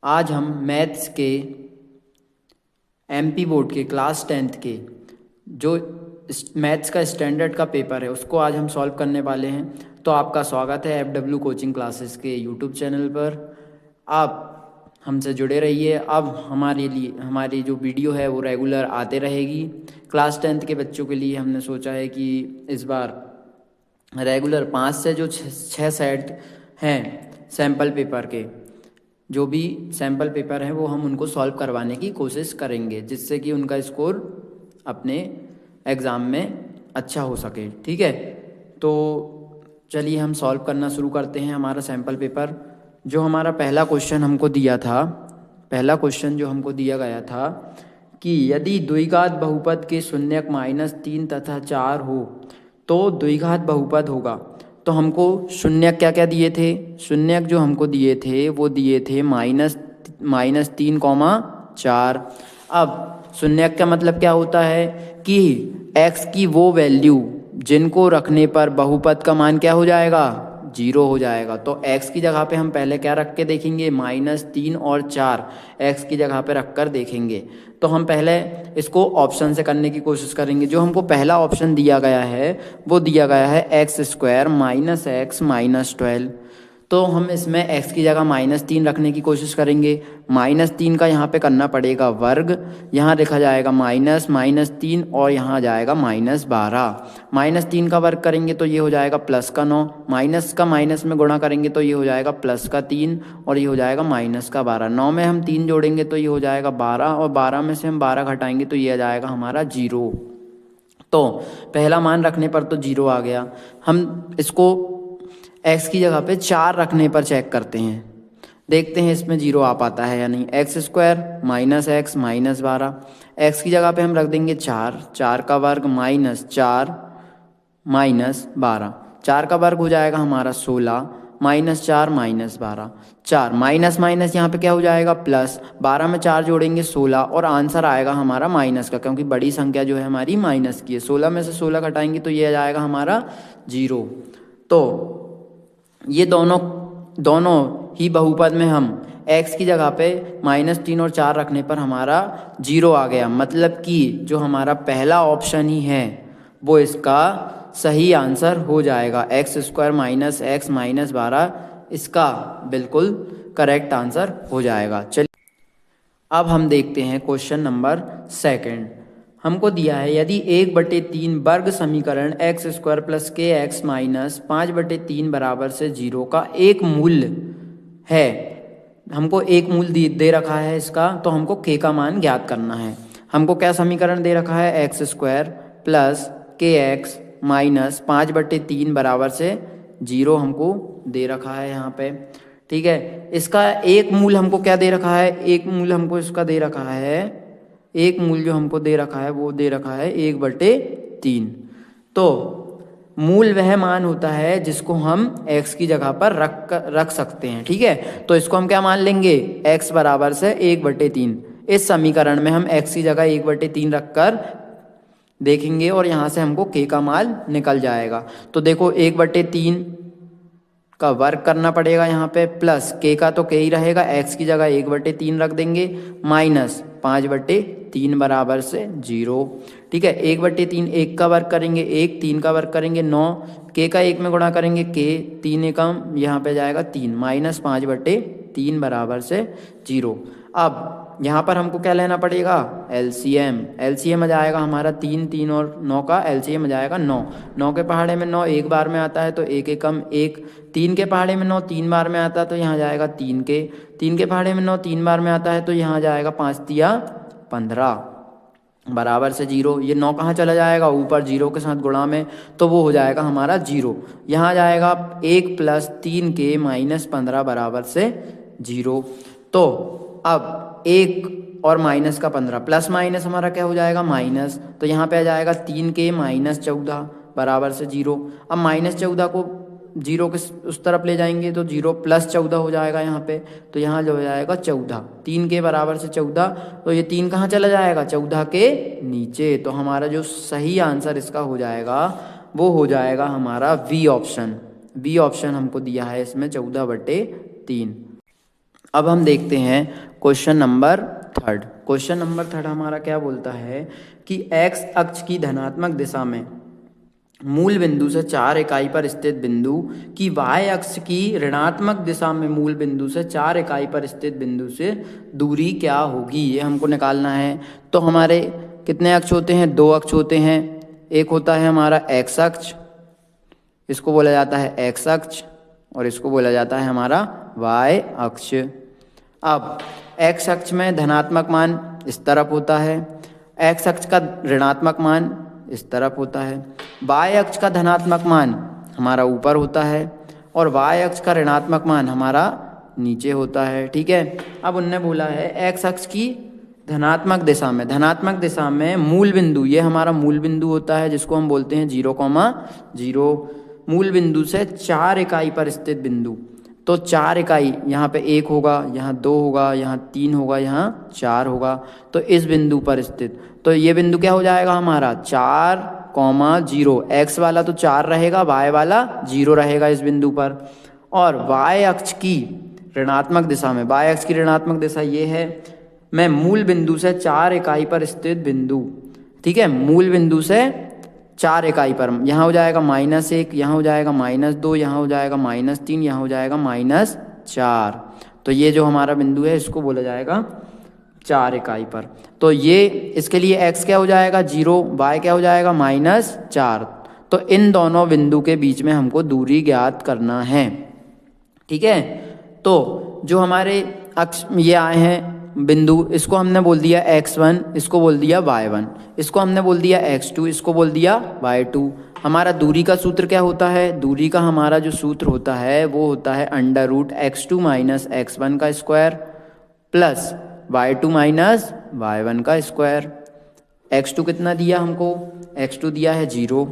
आज हम मैथ्स के एमपी बोर्ड के क्लास 10th के जो मैथ्स का स्टैंडर्ड का पेपर है उसको आज हम सॉल्व करने वाले हैं। तो आपका स्वागत है एफडब्ल्यू कोचिंग क्लासेस के यूट्यूब चैनल पर। आप हमसे जुड़े रहिए। अब हमारी जो वीडियो है वो रेगुलर आते रहेगी। क्लास 10th के बच्चों के लिए हमने सोचा है कि इस बार रेगुलर 5 से जो 6 सेट हैं सैम्पल पेपर के, जो भी सैम्पल पेपर हैं वो हम उनको सॉल्व करवाने की कोशिश करेंगे, जिससे कि उनका स्कोर अपने एग्ज़ाम में अच्छा हो सके। ठीक है, तो चलिए हम सॉल्व करना शुरू करते हैं हमारा सैम्पल पेपर। जो हमारा पहला क्वेश्चन जो हमको दिया गया था कि यदि द्विघात बहुपद के शून्यक -3 तथा 4 हो तो द्विघात बहुपद होगा। तो हमको शून्यक क्या क्या दिए थे? शून्यक जो हमको दिए थे वो दिए थे -3, अब शून्यक का मतलब क्या होता है कि x की वो वैल्यू जिनको रखने पर बहुपद का मान क्या हो जाएगा? 0 हो जाएगा। तो x की जगह पे हम पहले क्या रख के देखेंगे? -3 और 4 x की जगह पे रख कर देखेंगे। तो हम पहले इसको ऑप्शन से करने की कोशिश करेंगे। जो हमको पहला ऑप्शन दिया गया है वो दिया गया है x² -x -12। तो हम इसमें x की जगह -3 रखने की कोशिश करेंगे। -3 का यहाँ पे करना पड़ेगा वर्ग, यहाँ लिखा जाएगा -3 और यहाँ आ जाएगा -12। -3 का वर्ग करेंगे तो ये हो जाएगा +9, माइनस का माइनस में गुणा करेंगे तो ये हो जाएगा +3 और ये हो जाएगा -12। 9 में हम 3 जोड़ेंगे तो ये हो जाएगा 12 और 12 में से हम 12 घटाएंगे तो ये आ जाएगा हमारा 0। तो पहला मान रखने पर तो 0 आ गया। हम इसको x की जगह पे 4 रखने पर चेक करते हैं, देखते हैं इसमें 0 आ पाता है या नहीं। x² -x -12, x की जगह पे हम रख देंगे 4 का वर्ग -4 -12, 4 का वर्ग हो जाएगा हमारा 16 -4 -12, 4 माइनस माइनस यहाँ पे क्या हो जाएगा प्लस, 12 में 4 जोड़ेंगे 16 और आंसर आएगा हमारा माइनस का, क्योंकि बड़ी संख्या जो है हमारी माइनस की है। 16 में से 16 घटाएंगे तो ये आ जाएगा हमारा 0। तो ये दोनों ही बहुपद में हम x की जगह पे -3 और 4 रखने पर हमारा 0 आ गया। मतलब कि जो हमारा पहला ऑप्शन ही है वो इसका सही आंसर हो जाएगा। x² -x -12 इसका बिल्कुल करेक्ट आंसर हो जाएगा। चलिए अब हम देखते हैं क्वेश्चन नंबर 2। हमको दिया है यदि 1/3 वर्ग समीकरण x² + kx - 5/3 बराबर से 0 का एक मूल्य है। हमको एक मूल्य दे रखा है इसका, तो हमको k का मान ज्ञात करना है। हमको क्या समीकरण दे रखा है? x² + kx - 5/3 बराबर से 0 हमको दे रखा है यहाँ पे। ठीक है, इसका एक मूल हमको क्या दे रखा है? एक मूल हमको इसका दे रखा है, एक मूल जो हमको दे रखा है वो दे रखा है 1/3। तो मूल वह मान होता है जिसको हम x की जगह पर रख सकते हैं। ठीक है, तो इसको हम क्या मान लेंगे? x बराबर से 1/3। इस समीकरण में हम x की जगह 1/3 रख कर देखेंगे और यहाँ से हमको k का मान निकल जाएगा। तो देखो 1/3 का वर्ग करना पड़ेगा यहाँ पे, प्लस k का तो k ही रहेगा, x की जगह 1/3 रख देंगे, माइनस 5/3 बराबर से 0। ठीक है, 1/3 1 का वर्ग करेंगे 1, 3 का वर्ग करेंगे 9, k का 1 में गुणा करेंगे k, 3 एकम यहाँ पे जाएगा 3, -5/3 बराबर से 0। अब यहाँ पर हमको क्या लेना पड़ेगा? एलसीएम आ जाएगा हमारा 3, 3 और 9 का एलसीएम आ जाएगा 9। 9 के पहाड़े में 9 एक बार में आता है तो 1 एकम 1, 3 के पहाड़े में 9 3 बार में आता है तो यहाँ जाएगा 3 के पहाड़े में 9 3 बार में आता है तो यहाँ जाएगा 5 तिया 15 बराबर से 0। ये 9 कहाँ चला जाएगा? ऊपर 0 के साथ गुणा में, तो वो हो जाएगा हमारा 0। यहाँ जाएगा 1 + 3k - 15 बराबर से 0। तो अब 1 और माइनस का 15 प्लस माइनस हमारा क्या हो जाएगा? माइनस, तो यहाँ पे आ जाएगा 3k - 14 बराबर से 0। अब -14 को 0 के उस तरफ ले जाएंगे तो 0 + 14 हो जाएगा यहाँ पे, तो यहाँ जो हो जाएगा 14, 3 के बराबर से 14। तो ये 3 कहाँ चला जाएगा? 14 के नीचे। तो हमारा जो सही आंसर इसका हो जाएगा वो हो जाएगा हमारा बी ऑप्शन। बी ऑप्शन हमको दिया है इसमें 14/3। अब हम देखते हैं question number third. Question number third हमारा क्या बोलता है कि एक्स अक्ष की धनात्मक दिशा में मूल बिंदु से 4 इकाई पर स्थित बिंदु की वाई अक्ष की ऋणात्मक दिशा में मूल बिंदु से 4 इकाई पर स्थित बिंदु से दूरी क्या होगी, ये हमको निकालना है। तो हमारे कितने अक्ष होते हैं? 2 अक्ष होते हैं। एक होता है हमारा एक्स अक्ष, इसको बोला जाता है एक्स अक्ष, और इसको बोला जाता है हमारा वाई अक्ष। अब एक्स अक्ष में धनात्मक मान इस तरफ होता है, एक्स अक्ष का ऋणात्मक मान इस तरफ होता है, वाई अक्ष का धनात्मक मान हमारा ऊपर होता है और वाई अक्ष का ऋणात्मक मान हमारा नीचे होता है। ठीक है, अब उनने बोला है एक्स अक्ष की धनात्मक दिशा में मूल बिंदु, ये हमारा मूल बिंदु होता है जिसको हम बोलते हैं 0,0, मूल बिंदु से 4 इकाई पर स्थित बिंदु। तो 4 इकाई, यहाँ पे 1 होगा, यहाँ 2 होगा, यहाँ 3 होगा, यहाँ 4 होगा, तो इस बिंदु पर स्थित। तो ये बिंदु क्या हो जाएगा हमारा 4,0। एक्स वाला तो 4 रहेगा, वाई वाला 0 रहेगा इस बिंदु पर। और वाई अक्ष की ऋणात्मक दिशा में, वाई अक्ष की ऋणात्मक दिशा ये है, मैं मूल बिंदु से 4 इकाई पर स्थित बिंदु, ठीक है, मूल बिंदु से 4 इकाई पर, यहाँ हो जाएगा -1, यहाँ हो जाएगा -2, यहाँ हो जाएगा -3, यहाँ हो जाएगा -4। तो ये जो हमारा बिंदु है इसको बोला जाएगा 4 इकाई पर। तो ये इसके लिए x क्या हो जाएगा 0, y क्या हो जाएगा -4। तो इन दोनों बिंदु के बीच में हमको दूरी ज्ञात करना है। ठीक है, तो जो हमारे अक्ष ये आए हैं बिंदु, इसको हमने बोल दिया x1, इसको बोल दिया y1, इसको हमने बोल दिया x2, इसको बोल दिया y2। हमारा दूरी का सूत्र क्या होता है? दूरी का हमारा जो सूत्र होता है वो होता है √x2 - x1 का स्क्वायर प्लस y2 - y1 का स्क्वायर। x2 कितना दिया हमको? x2 दिया है 0,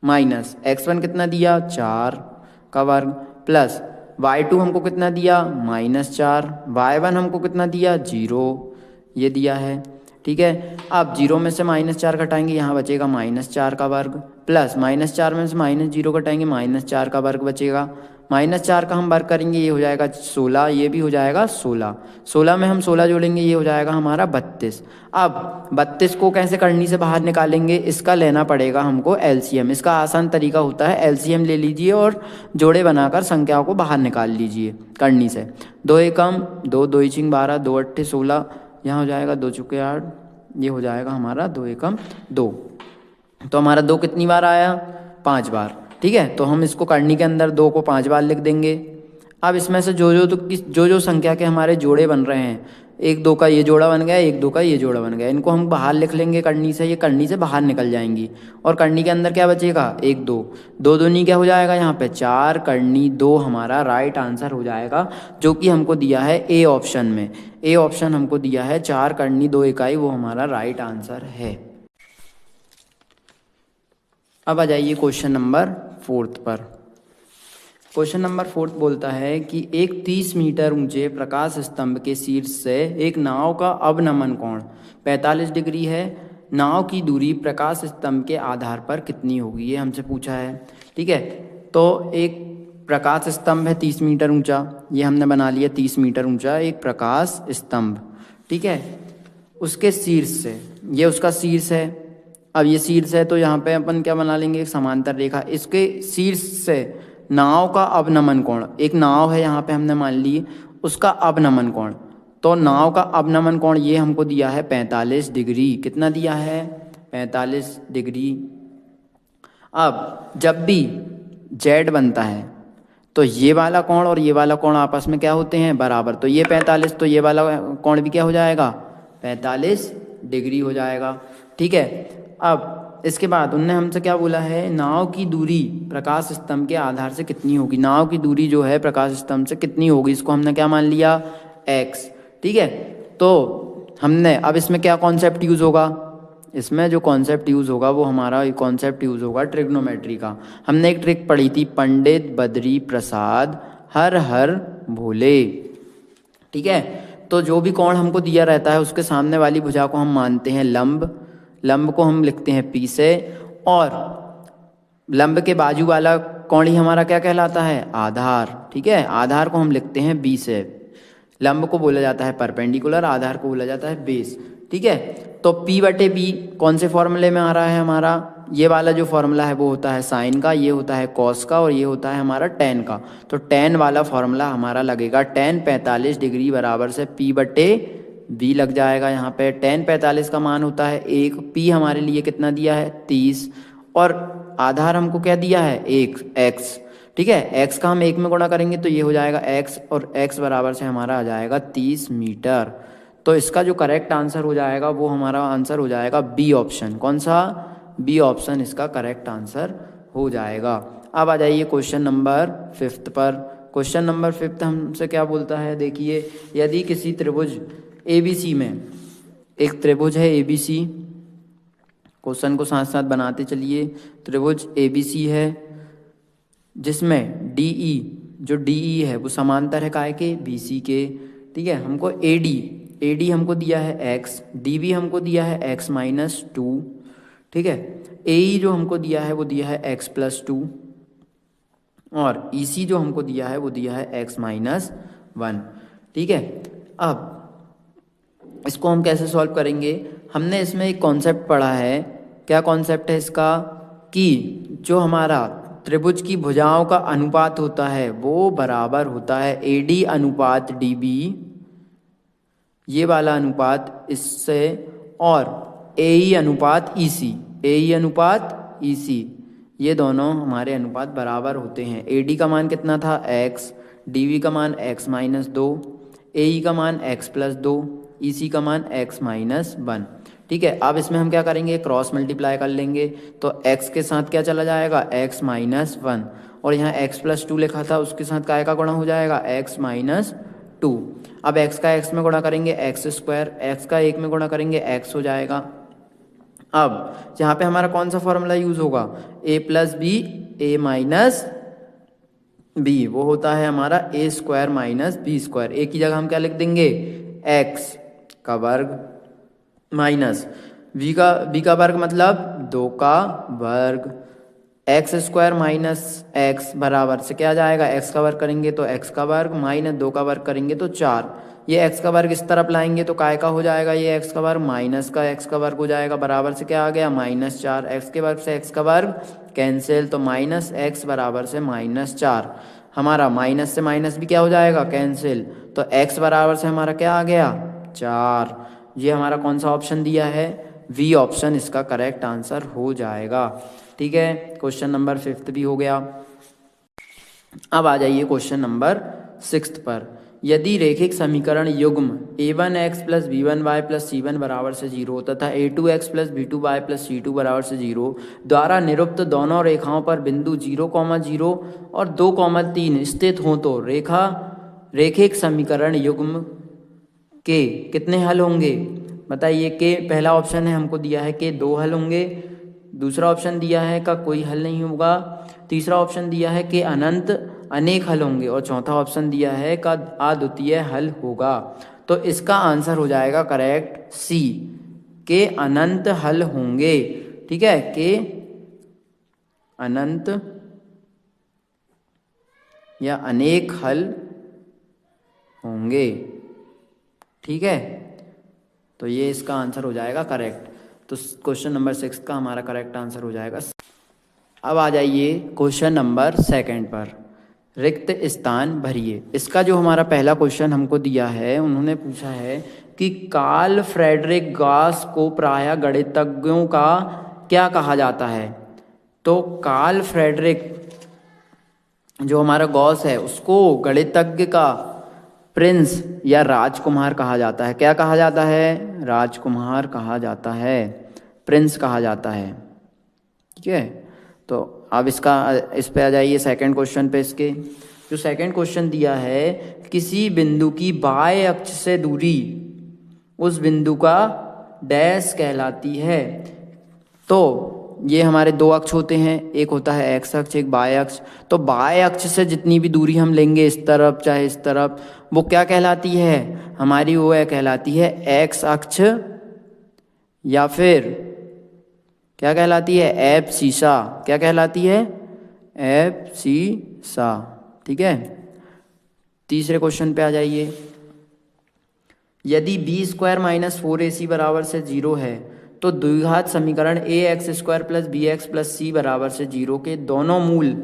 माइनस x1 कितना दिया 4 का वर्ग, प्लस y2 हमको कितना दिया -4, y1 हमको कितना दिया 0, ये दिया है। ठीक है, अब 0 में से -4 घटाएंगे, यहाँ बचेगा -4 का वर्ग, प्लस -4 में से -0 घटाएंगे, -4 का वर्ग बचेगा। -4 का हम वर्ग करेंगे, ये हो जाएगा 16, ये भी हो जाएगा 16, 16 में हम 16 जोड़ेंगे, ये हो जाएगा हमारा 32। अब 32 को कैसे करनी से बाहर निकालेंगे? इसका लेना पड़ेगा हमको एलसीएम। इसका आसान तरीका होता है एलसीएम ले लीजिए और जोड़े बनाकर संख्याओं को बाहर निकाल लीजिए करनी से। 2 एकम 2, 2 इंचिंग 12, 2 अट्ठे 16, यहाँ हो जाएगा 2 चुके 8, ये हो जाएगा हमारा 2 एकम 2। तो हमारा 2 कितनी बार आया? 5 बार। ठीक है, तो हम इसको करनी के अंदर 2 को 5 बार लिख देंगे। अब इसमें से जो संख्या के हमारे जोड़े बन रहे हैं, 1 2 का ये जोड़ा बन गया, 1 2 का ये जोड़ा बन गया, इनको हम बाहर लिख लेंगे करनी से, ये करनी से बाहर निकल जाएंगी। और करनी के अंदर क्या बचेगा? 1 2, 2 दूनी क्या हो जाएगा यहाँ पे 4, करनी 2 हमारा राइट आंसर हो जाएगा, जो कि हमको दिया है ए ऑप्शन में। ए ऑप्शन हमको दिया है 4 करनी 2 इकाई, वो हमारा राइट आंसर है। अब आ जाइए क्वेश्चन नंबर 4 पर। क्वेश्चन नंबर 4 बोलता है कि एक 30 मीटर ऊंचे प्रकाश स्तंभ के शीर्ष से एक नाव का अवनमन कोण 45 डिग्री है। नाव की दूरी प्रकाश स्तंभ के आधार पर कितनी होगी, ये हमसे पूछा है। ठीक है, तो एक प्रकाश स्तंभ है 30 मीटर ऊंचा, ये हमने बना लिया 30 मीटर ऊंचा एक प्रकाश स्तंभ। ठीक है, उसके शीर्ष से, ये उसका शीर्ष है। अब ये शीर्ष है तो यहाँ पे अपन क्या बना लेंगे? एक समांतर रेखा। इसके शीर्ष से नाव का अवनमन कोण, एक नाव है यहाँ पे हमने मान ली, उसका अवनमन कोण, तो नाव का अवनमन कोण ये हमको दिया है 45 डिग्री। कितना दिया है? 45 डिग्री। अब जब भी जेड बनता है तो ये वाला कोण और ये वाला कोण आपस में क्या होते हैं? बराबर। तो ये 45, तो ये वाला कोण भी क्या हो जाएगा? 45 डिग्री हो जाएगा। ठीक है, अब इसके बाद उनने हमसे क्या बोला है? नाव की दूरी प्रकाश स्तंभ के आधार से कितनी होगी। नाव की दूरी जो है प्रकाश स्तंभ से कितनी होगी, इसको हमने क्या मान लिया? x। ठीक है, तो हमने अब इसमें क्या कॉन्सेप्ट यूज़ होगा? इसमें जो कॉन्सेप्ट यूज़ होगा वो हमारा कॉन्सेप्ट यूज़ होगा ट्रिग्नोमेट्री का। हमने एक ट्रिक पढ़ी थी, पंडित बद्री प्रसाद हर हर भोले। ठीक है, तो जो भी कोण हमको दिया रहता है उसके सामने वाली भुजा को हम मानते हैं लंब, लंब को हम लिखते हैं पी से, और लंब के बाजू वाला कोण ही हमारा क्या कहलाता है? आधार। ठीक है, आधार को हम लिखते हैं बी से, लंब को बोला जाता है परपेंडिकुलर, आधार को बोला जाता है बेस। ठीक है, तो P/B कौन से फॉर्मूले में आ रहा है हमारा, ये वाला जो फॉर्मूला है वो होता है साइन का, ये होता है कॉस का, और ये होता है हमारा टेन का। तो टेन वाला फॉर्मूला हमारा लगेगा, टेन 45 डिग्री बराबर से P/B लग जाएगा। यहाँ पे टेन 45 का मान होता है 1, P हमारे लिए कितना दिया है 30, और आधार हमको क्या दिया है 1 x। ठीक है, x का हम 1 में गुणा करेंगे तो ये हो जाएगा x, और x बराबर से हमारा आ जाएगा 30 मीटर। तो इसका जो करेक्ट आंसर हो जाएगा वो हमारा आंसर हो जाएगा बी ऑप्शन। कौन सा, बी ऑप्शन इसका करेक्ट आंसर हो जाएगा। अब आ जाइए क्वेश्चन नंबर 5 पर। क्वेश्चन नंबर 5 हमसे क्या बोलता है, देखिए, यदि किसी त्रिभुज ABC में, एक त्रिभुज है ABC, क्वेश्चन को साथ साथ बनाते चलिए। त्रिभुज ABC है जिसमें DE, जो DE है वो समांतर है काय के, BC के। ठीक है, हमको AD हमको दिया है x, DB हमको दिया है x-2। ठीक है, AE जो हमको दिया है वो दिया है x+2, और EC जो हमको दिया है वो दिया है x-1। ठीक है, अब इसको हम कैसे सॉल्व करेंगे, हमने इसमें एक कॉन्सेप्ट पढ़ा है। क्या कॉन्सेप्ट है इसका, कि जो हमारा त्रिभुज की भुजाओं का अनुपात होता है वो बराबर होता है AD अनुपात DB, ये वाला अनुपात इससे, और AE अनुपात EC, ये दोनों हमारे अनुपात बराबर होते हैं। AD का मान कितना था x, DB का मान x-2, AE का मान x+2, EC का मान x-1। ठीक है, अब इसमें हम क्या करेंगे, क्रॉस मल्टीप्लाई कर लेंगे, तो x के साथ क्या चला जाएगा x-1, और यहाँ x+2 लिखा था उसके साथ काय का गुणा हो जाएगा x-2। अब x का x में गुणा करेंगे x², x का 1 में गुणा करेंगे x हो जाएगा। अब यहाँ पे हमारा कौन सा फॉर्मूला यूज होगा, a+b a-b, वो होता है हमारा a² - b²। एक ही जगह हम क्या लिख देंगे, x का वर्ग माइनस b का वर्ग मतलब 2 का वर्ग, x² - x बराबर से क्या आ जाएगा, x का वर्ग करेंगे तो x का वर्ग, माइनस 2 का वर्ग करेंगे तो 4। ये x का वर्ग इस तरफ लाएंगे तो काय का हो जाएगा, ये x का वर्ग माइनस का x का वर्ग हो जाएगा, बराबर से क्या आ गया -4। x के वर्ग से x का वर्ग कैंसिल, तो -x बराबर से -4। हमारा माइनस से माइनस भी क्या हो जाएगा, कैंसिल, तो x बराबर से हमारा क्या आ गया 4। ये हमारा कौन सा ऑप्शन दिया है, V ऑप्शन इसका करेक्ट आंसर हो जाएगा। ठीक है, क्वेश्चन नंबर 5 भी हो गया। अब आ जाइए क्वेश्चन नंबर 6 पर। यदि रेखिक समीकरण युग्म a1x + b1y + c1 बराबर से 0 तथा a2x + b2y + c2 बराबर से 0 द्वारा निरुक्त दोनों रेखाओं पर बिंदु 0,0 और 2,3 स्थित हों तो रेखिक समीकरण युग्म के कितने हल होंगे, बताइए। के पहला ऑप्शन है हमको दिया है कि 2 हल होंगे, दूसरा ऑप्शन दिया है का कोई हल नहीं होगा, तीसरा ऑप्शन दिया है कि अनंत अनेक हल होंगे, और चौथा ऑप्शन दिया है का अद्वितीय हल होगा। तो इसका आंसर हो जाएगा करेक्ट सी, के अनंत हल होंगे। ठीक है, के अनंत या अनेक हल होंगे। ठीक है, तो ये इसका आंसर हो जाएगा करेक्ट। तो क्वेश्चन नंबर 6 का हमारा करेक्ट आंसर हो जाएगा। अब आ जाइए क्वेश्चन नंबर 2 पर, रिक्त स्थान भरिए। इसका जो हमारा पहला क्वेश्चन हमको दिया है, उन्होंने पूछा है कि कार्ल फ्रेडरिक गॉस को प्रायः गणितज्ञों का क्या कहा जाता है। तो कार्ल फ्रेडरिक जो हमारा गॉस है उसको गणितज्ञ का प्रिंस या राजकुमार कहा जाता है। क्या कहा जाता है, राजकुमार कहा जाता है, प्रिंस कहा जाता है। ठीक है, तो अब इस पे आ जाइए सेकंड क्वेश्चन पे। इसके जो सेकंड क्वेश्चन दिया है, किसी बिंदु की बाएं अक्ष से दूरी उस बिंदु का डैश कहलाती है। तो ये हमारे 2 अक्ष होते हैं, एक होता है एक्स अक्ष, एक बाएं अक्ष। तो बाएं अक्ष से जितनी भी दूरी हम लेंगे, इस तरफ चाहे इस तरफ, वो क्या कहलाती है हमारी, वो कहलाती है एक्स अक्ष, या फिर क्या कहलाती है, एब्सिसा। क्या कहलाती है, एब्सिसा। ठीक है, तीसरे क्वेश्चन पे आ जाइए। यदि बी स्क्वायर माइनस 4ac बराबर से 0 है तो द्विघात समीकरण ax² plus B X plus C बराबर से 0 के दोनों मूल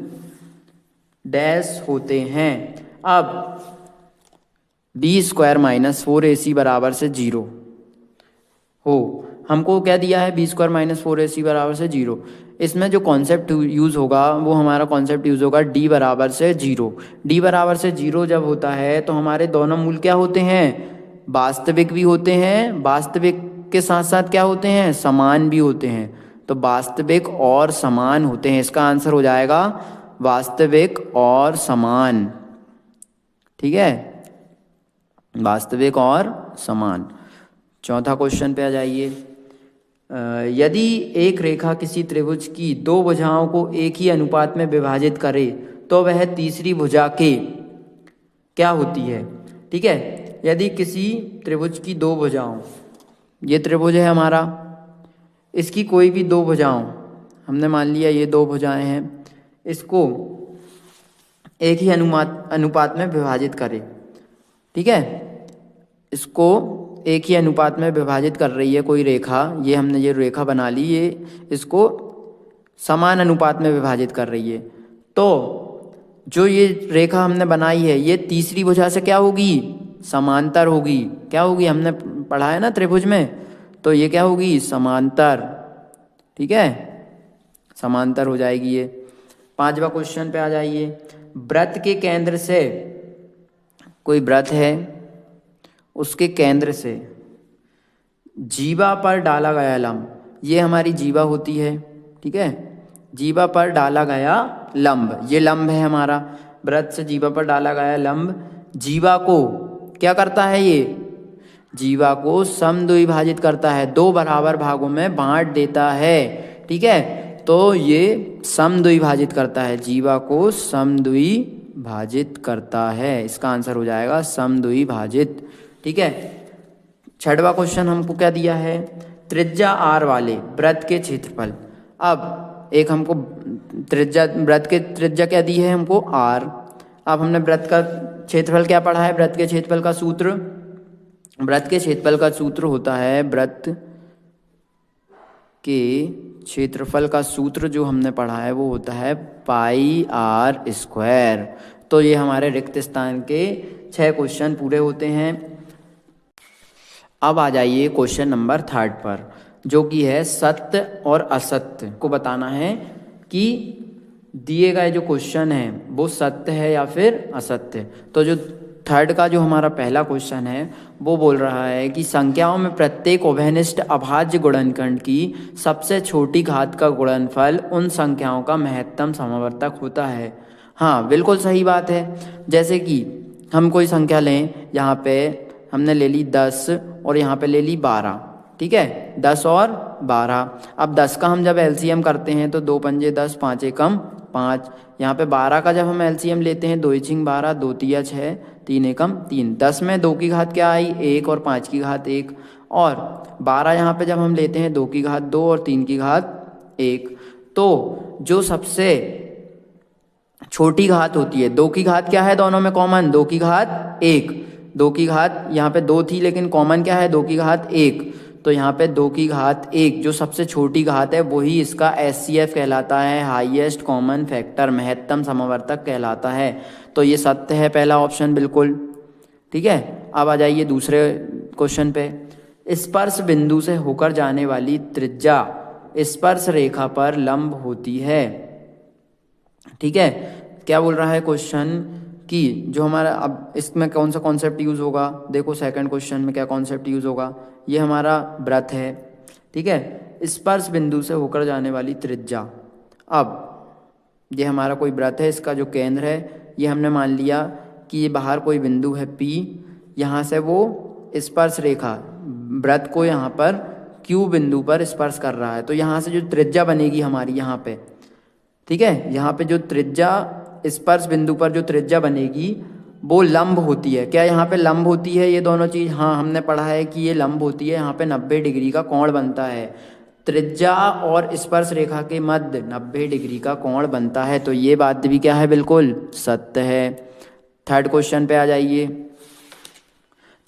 डैश होते हैं। अब बी स्क्वायर माइनस 4ac बराबर से 0 हो, हमको क्या दिया है, बी स्क्वायर माइनस 4ac बराबर से 0। इसमें जो कॉन्सेप्ट यूज़ होगा वो हमारा कॉन्सेप्ट यूज़ होगा d बराबर से 0। d बराबर से 0 जब होता है तो हमारे दोनों मूल क्या होते हैं, वास्तविक भी होते हैं, वास्तविक के साथ साथ क्या होते हैं, समान भी होते हैं। तो वास्तविक और समान होते हैं, इसका आंसर हो जाएगा वास्तविक और समान। ठीक है, वास्तविक और समान। चौथा क्वेश्चन पे आ जाइए। यदि एक रेखा किसी त्रिभुज की दो भुजाओं को एक ही अनुपात में विभाजित करे तो वह तीसरी भुजा के क्या होती है। ठीक है, यदि किसी त्रिभुज की दो भुजाओं, ये त्रिभुज है हमारा, इसकी कोई भी दो भुजाओं, हमने मान लिया ये दो भुजाएं हैं, इसको एक ही अनुपात में विभाजित करें। ठीक है, इसको एक ही अनुपात में विभाजित कर रही है कोई रेखा, ये हमने ये रेखा बना ली, ये इसको समान अनुपात में विभाजित कर रही है। तो जो ये रेखा हमने बनाई है ये तीसरी भुजा से क्या होगी, समांतर होगी। क्या होगी, हमने पढ़ा है ना त्रिभुज में, तो ये क्या होगी, समांतर। ठीक है, समांतर हो जाएगी ये। पांचवा क्वेश्चन पे आ जाइए। वृत्त के केंद्र से, कोई वृत्त है, उसके केंद्र से जीवा पर डाला गया लंब, ये हमारी जीवा होती है। ठीक है, जीवा पर डाला गया लंब, ये लंब है हमारा। वृत्त से जीवा पर डाला गया लंब जीवा को क्या करता है, ये जीवा को समद्विभाजित करता है, दो बराबर भागों में बांट देता है। ठीक है, तो ये समद्विभाजित करता है, जीवा को समद्विभाजित करता है, इसका आंसर हो जाएगा समद्विभाजित। ठीक है, छठवां क्वेश्चन हमको क्या दिया है, त्रिज्या r वाले वृत्त के क्षेत्रफल। अब एक हमको त्रिज्या, वृत्त के त्रिज्या क्या दी है हमको, r। अब हमने वृत्त का क्षेत्रफल क्या पढ़ा है, वृत्त के क्षेत्रफल का सूत्र, वृत्त के क्षेत्रफल का सूत्र होता है, वृत्त के क्षेत्रफल का सूत्र जो हमने पढ़ा है वो होता है πr²। तो ये हमारे रिक्त स्थान के 6 क्वेश्चन पूरे होते हैं। अब आ जाइए क्वेश्चन नंबर 3 पर, जो कि है सत्य और असत्य को बताना है कि दिए गए जो क्वेश्चन है वो सत्य है या फिर असत्य। तो जो 3 का जो हमारा पहला क्वेश्चन है वो बोल रहा है कि संख्याओं में प्रत्येक उभयनिष्ठ अभाज्य गुणनखंड की सबसे छोटी घात का गुणनफल उन संख्याओं का महत्तम समवर्तक होता है। हाँ, बिल्कुल सही बात है। जैसे कि हम कोई संख्या लें, यहाँ पे हमने ले ली 10 और यहाँ पे ले ली 12। ठीक है, 10 और 12। अब 10 का हम जब एलसीएम करते हैं तो 2 पंजे 10, 5 एकम 5। यहाँ पे 12 का जब हम एलसीएम लेते हैं 2 छिंग 12, 2 तिया 6, 3 एकम 3। 10 में 2 की घात क्या आई, 1 और 5 की घात 1। और 12 यहाँ पे जब हम लेते हैं 2 की घात 2 और 3 की घात 1। तो जो सबसे छोटी घात होती है, 2 की घात क्या है दोनों में कॉमन, 2 की घात 1। 2 की घात यहाँ पे 2 थी लेकिन कॉमन क्या है, 2 की घात 1। तो यहाँ पे 2 की घात 1 जो सबसे छोटी घात है वही इसका एचसीएफ कहलाता है, हाईएस्ट कॉमन फैक्टर, महत्तम समवर्तक कहलाता है। तो ये सत्य है पहला ऑप्शन बिल्कुल। ठीक है, अब आ जाइए दूसरे क्वेश्चन पे। स्पर्श बिंदु से होकर जाने वाली त्रिज्या स्पर्श रेखा पर लंब होती है। ठीक है, क्या बोल रहा है क्वेश्चन कि जो हमारा, अब इसमें कौन सा कॉन्सेप्ट यूज़ होगा, देखो सेकंड क्वेश्चन में क्या कॉन्सेप्ट यूज़ होगा। ये हमारा वृत्त है, ठीक है, स्पर्श बिंदु से होकर जाने वाली त्रिज्या। अब ये हमारा कोई वृत्त है, इसका जो केंद्र है ये हमने मान लिया कि ये बाहर कोई बिंदु है P, यहाँ से वो स्पर्श रेखा वृत्त को यहाँ पर Q बिंदु पर स्पर्श कर रहा है। तो यहाँ से जो त्रिज्या बनेगी हमारी यहाँ पे, ठीक है, यहाँ पे जो त्रिज्या स्पर्श बिंदु पर जो त्रिज्या बनेगी वो लंब होती है। क्या यहाँ पे लंब होती है ये दोनों चीज़? हाँ, हमने पढ़ा है कि ये लंब होती है, यहाँ पे 90 डिग्री का कोण बनता है। त्रिज्या और स्पर्श रेखा के मध्य 90 डिग्री का कोण बनता है। तो ये बात भी क्या है, बिल्कुल सत्य है। थर्ड क्वेश्चन पे आ जाइए।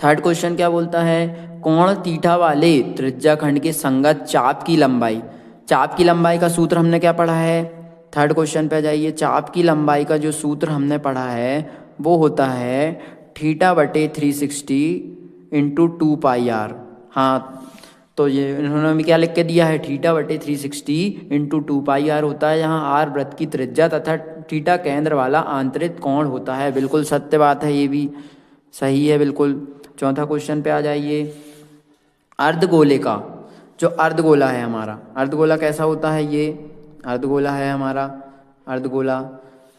थर्ड क्वेश्चन क्या बोलता है, कोण थीटा वाले त्रिज्याखंड के संगत चाप की लंबाई, चाप की लंबाई का सूत्र हमने क्या पढ़ा है, थर्ड क्वेश्चन पे जाइए। चाप की लंबाई का जो सूत्र हमने पढ़ा है वो होता है थीटा बटे 360 इंटू 2πr। हाँ, तो ये इन्होंने भी क्या लिख के दिया है, थीटा बटे 360 इंटू 2πr होता है, यहाँ आर वृत्त की त्रिज्या तथा थीटा केंद्र वाला आंतरिक कोण होता है। बिल्कुल सत्य बात है, ये भी सही है बिल्कुल। चौथा क्वेश्चन पे आ जाइए। अर्धगोले का जो अर्धगोला है हमारा, अर्धगोला कैसा होता है, ये अर्धगोला है हमारा, अर्धगोला,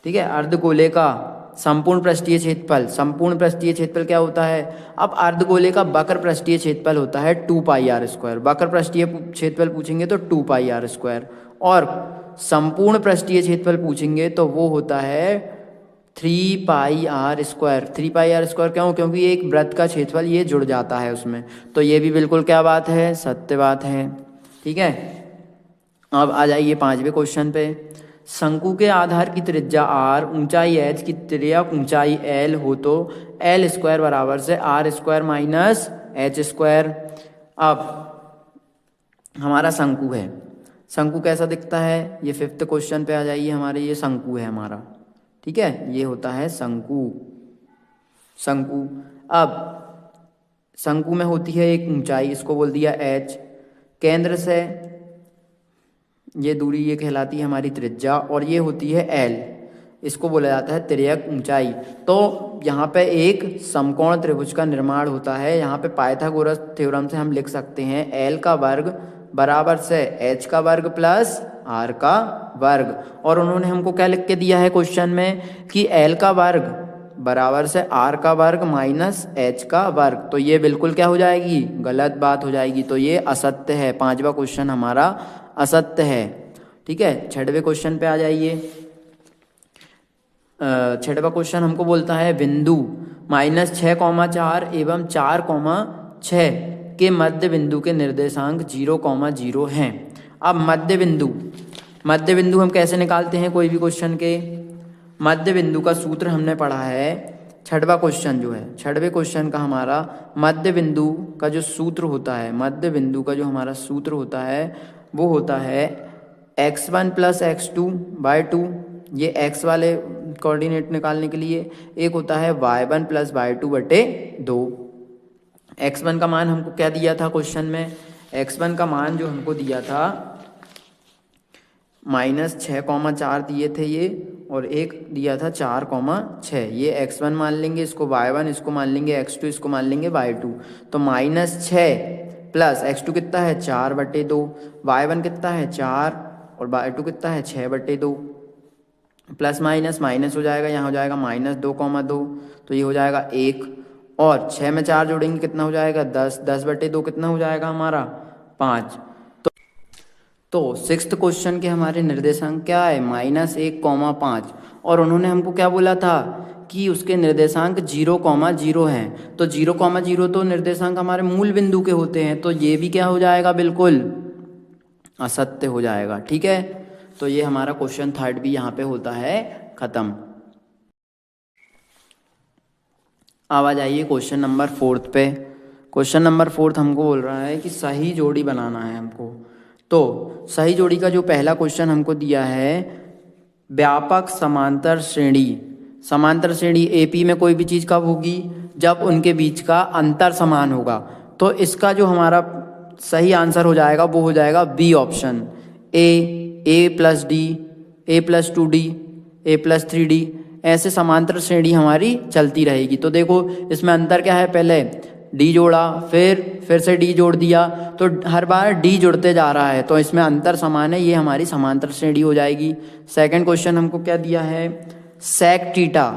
ठीक है। अर्धगोले का संपूर्ण पृष्ठीय क्षेत्रफल, संपूर्ण पृष्ठीय क्षेत्रफल क्या होता है, अब अर्धगोले का वक्र पृष्ठीय क्षेत्रफल होता है 2πr²। वक्र पृष्ठीय क्षेत्रफल पूछेंगे तो 2πr², और संपूर्ण पृष्ठीय क्षेत्रफल पूछेंगे तो वो होता है 3πr²। 3πr² क्यों, क्योंकि एक वृत्त का क्षेत्रफल ये जुड़ जाता है उसमें। तो ये भी बिल्कुल क्या बात है, सत्य बात है, ठीक है। अब आ जाइए पांचवें क्वेश्चन पे। शंकु के आधार की त्रिज्या r, ऊंचाई h की त्रिज्या ऊंचाई l हो तो l² बराबर से r² माइनस h²। अब हमारा शंकु है, शंकु कैसा दिखता है, ये फिफ्थ क्वेश्चन पे आ जाइए हमारे, ये शंकु है हमारा, ठीक है, ये होता है शंकु। शंकु, अब शंकु में होती है एक ऊंचाई, इसको बोल दिया h, केंद्र से ये दूरी ये कहलाती है हमारी त्रिज्या, और ये होती है l, इसको बोला जाता है तिर्यक ऊंचाई। तो यहाँ पे एक समकोण त्रिभुज का निर्माण होता है। यहाँ पे पाइथागोरस थ्योरम से हम लिख सकते हैं l का वर्ग बराबर से h का वर्ग प्लस r का वर्ग, और उन्होंने हमको क्या लिख के दिया है क्वेश्चन में कि l का वर्ग बराबर से r का वर्ग माइनस h का वर्ग। तो ये बिल्कुल क्या हो जाएगी, गलत बात हो जाएगी, तो ये असत्य है। पांचवा क्वेश्चन हमारा असत्य है, ठीक है। छठवें क्वेश्चन पे आ जाइए। छठवा क्वेश्चन हमको बोलता है बिंदु -6,4 एवं 4,6 के मध्य बिंदु के निर्देशांक 0,0 हैं। अब मध्य बिंदु हम कैसे निकालते हैं कोई भी क्वेश्चन के, मध्य बिंदु का सूत्र हमने पढ़ा है, छठवा क्वेश्चन जो है, छठवें क्वेश्चन का हमारा मध्य बिंदु का जो सूत्र होता है, मध्य बिंदु का जो हमारा सूत्र होता है वो होता है x1 प्लस x2/2, ये x वाले कोऑर्डिनेट निकालने के लिए, एक होता है y1 प्लस y2/2। x1 का मान हमको क्या दिया था क्वेश्चन में, x1 का मान जो हमको दिया था -6,4 दिए थे ये, और एक दिया था 4,6। ये x1 मान लेंगे, इसको y1, इसको मान लेंगे x2, इसको मान लेंगे y2। तो -6 प्लस x2 कितना है 4/2, y1 कितना है 4 और y2 कितना है 6/2, प्लस माइनस माइनस हो जाएगा, यहाँ हो जाएगा -2,2, तो ये हो जाएगा 1, और 6 में 4 जोड़ेंगे कितना हो जाएगा 10, 10/2 कितना हो जाएगा हमारा 5। तो सिक्स्थ क्वेश्चन के हमारे निर्देशांक क्या है, -1,5, और उन्होंने हमको क्या बोला था कि उसके निर्देशांक 0,0 हैं। तो 0,0 तो निर्देशांक हमारे मूल बिंदु के होते हैं, तो ये भी क्या हो जाएगा, बिल्कुल असत्य हो जाएगा, ठीक है। तो ये हमारा क्वेश्चन थर्ड भी यहाँ पे होता है खत्म। अब आ जाइए क्वेश्चन नंबर फोर्थ पे। क्वेश्चन नंबर फोर्थ हमको बोल रहा है कि सही जोड़ी बनाना है हमको। तो सही जोड़ी का जो पहला क्वेश्चन हमको दिया है, व्यापक समांतर श्रेणी, समांतर श्रेणी एपी में कोई भी चीज़ कब होगी, जब उनके बीच का अंतर समान होगा। तो इसका जो हमारा सही आंसर हो जाएगा वो हो जाएगा बी ऑप्शन, ए प्लस डी, ए प्लस 2d, ए प्लस 3d, ऐसे समांतर श्रेणी हमारी चलती रहेगी। तो देखो इसमें अंतर क्या है, पहले डी जोड़ा, फिर से डी जोड़ दिया, तो हर बार डी जुड़ते जा रहा है, तो इसमें अंतर समान है, ये हमारी समांतर श्रेणी हो जाएगी। सेकंड क्वेश्चन हमको क्या दिया है, सेक थीटा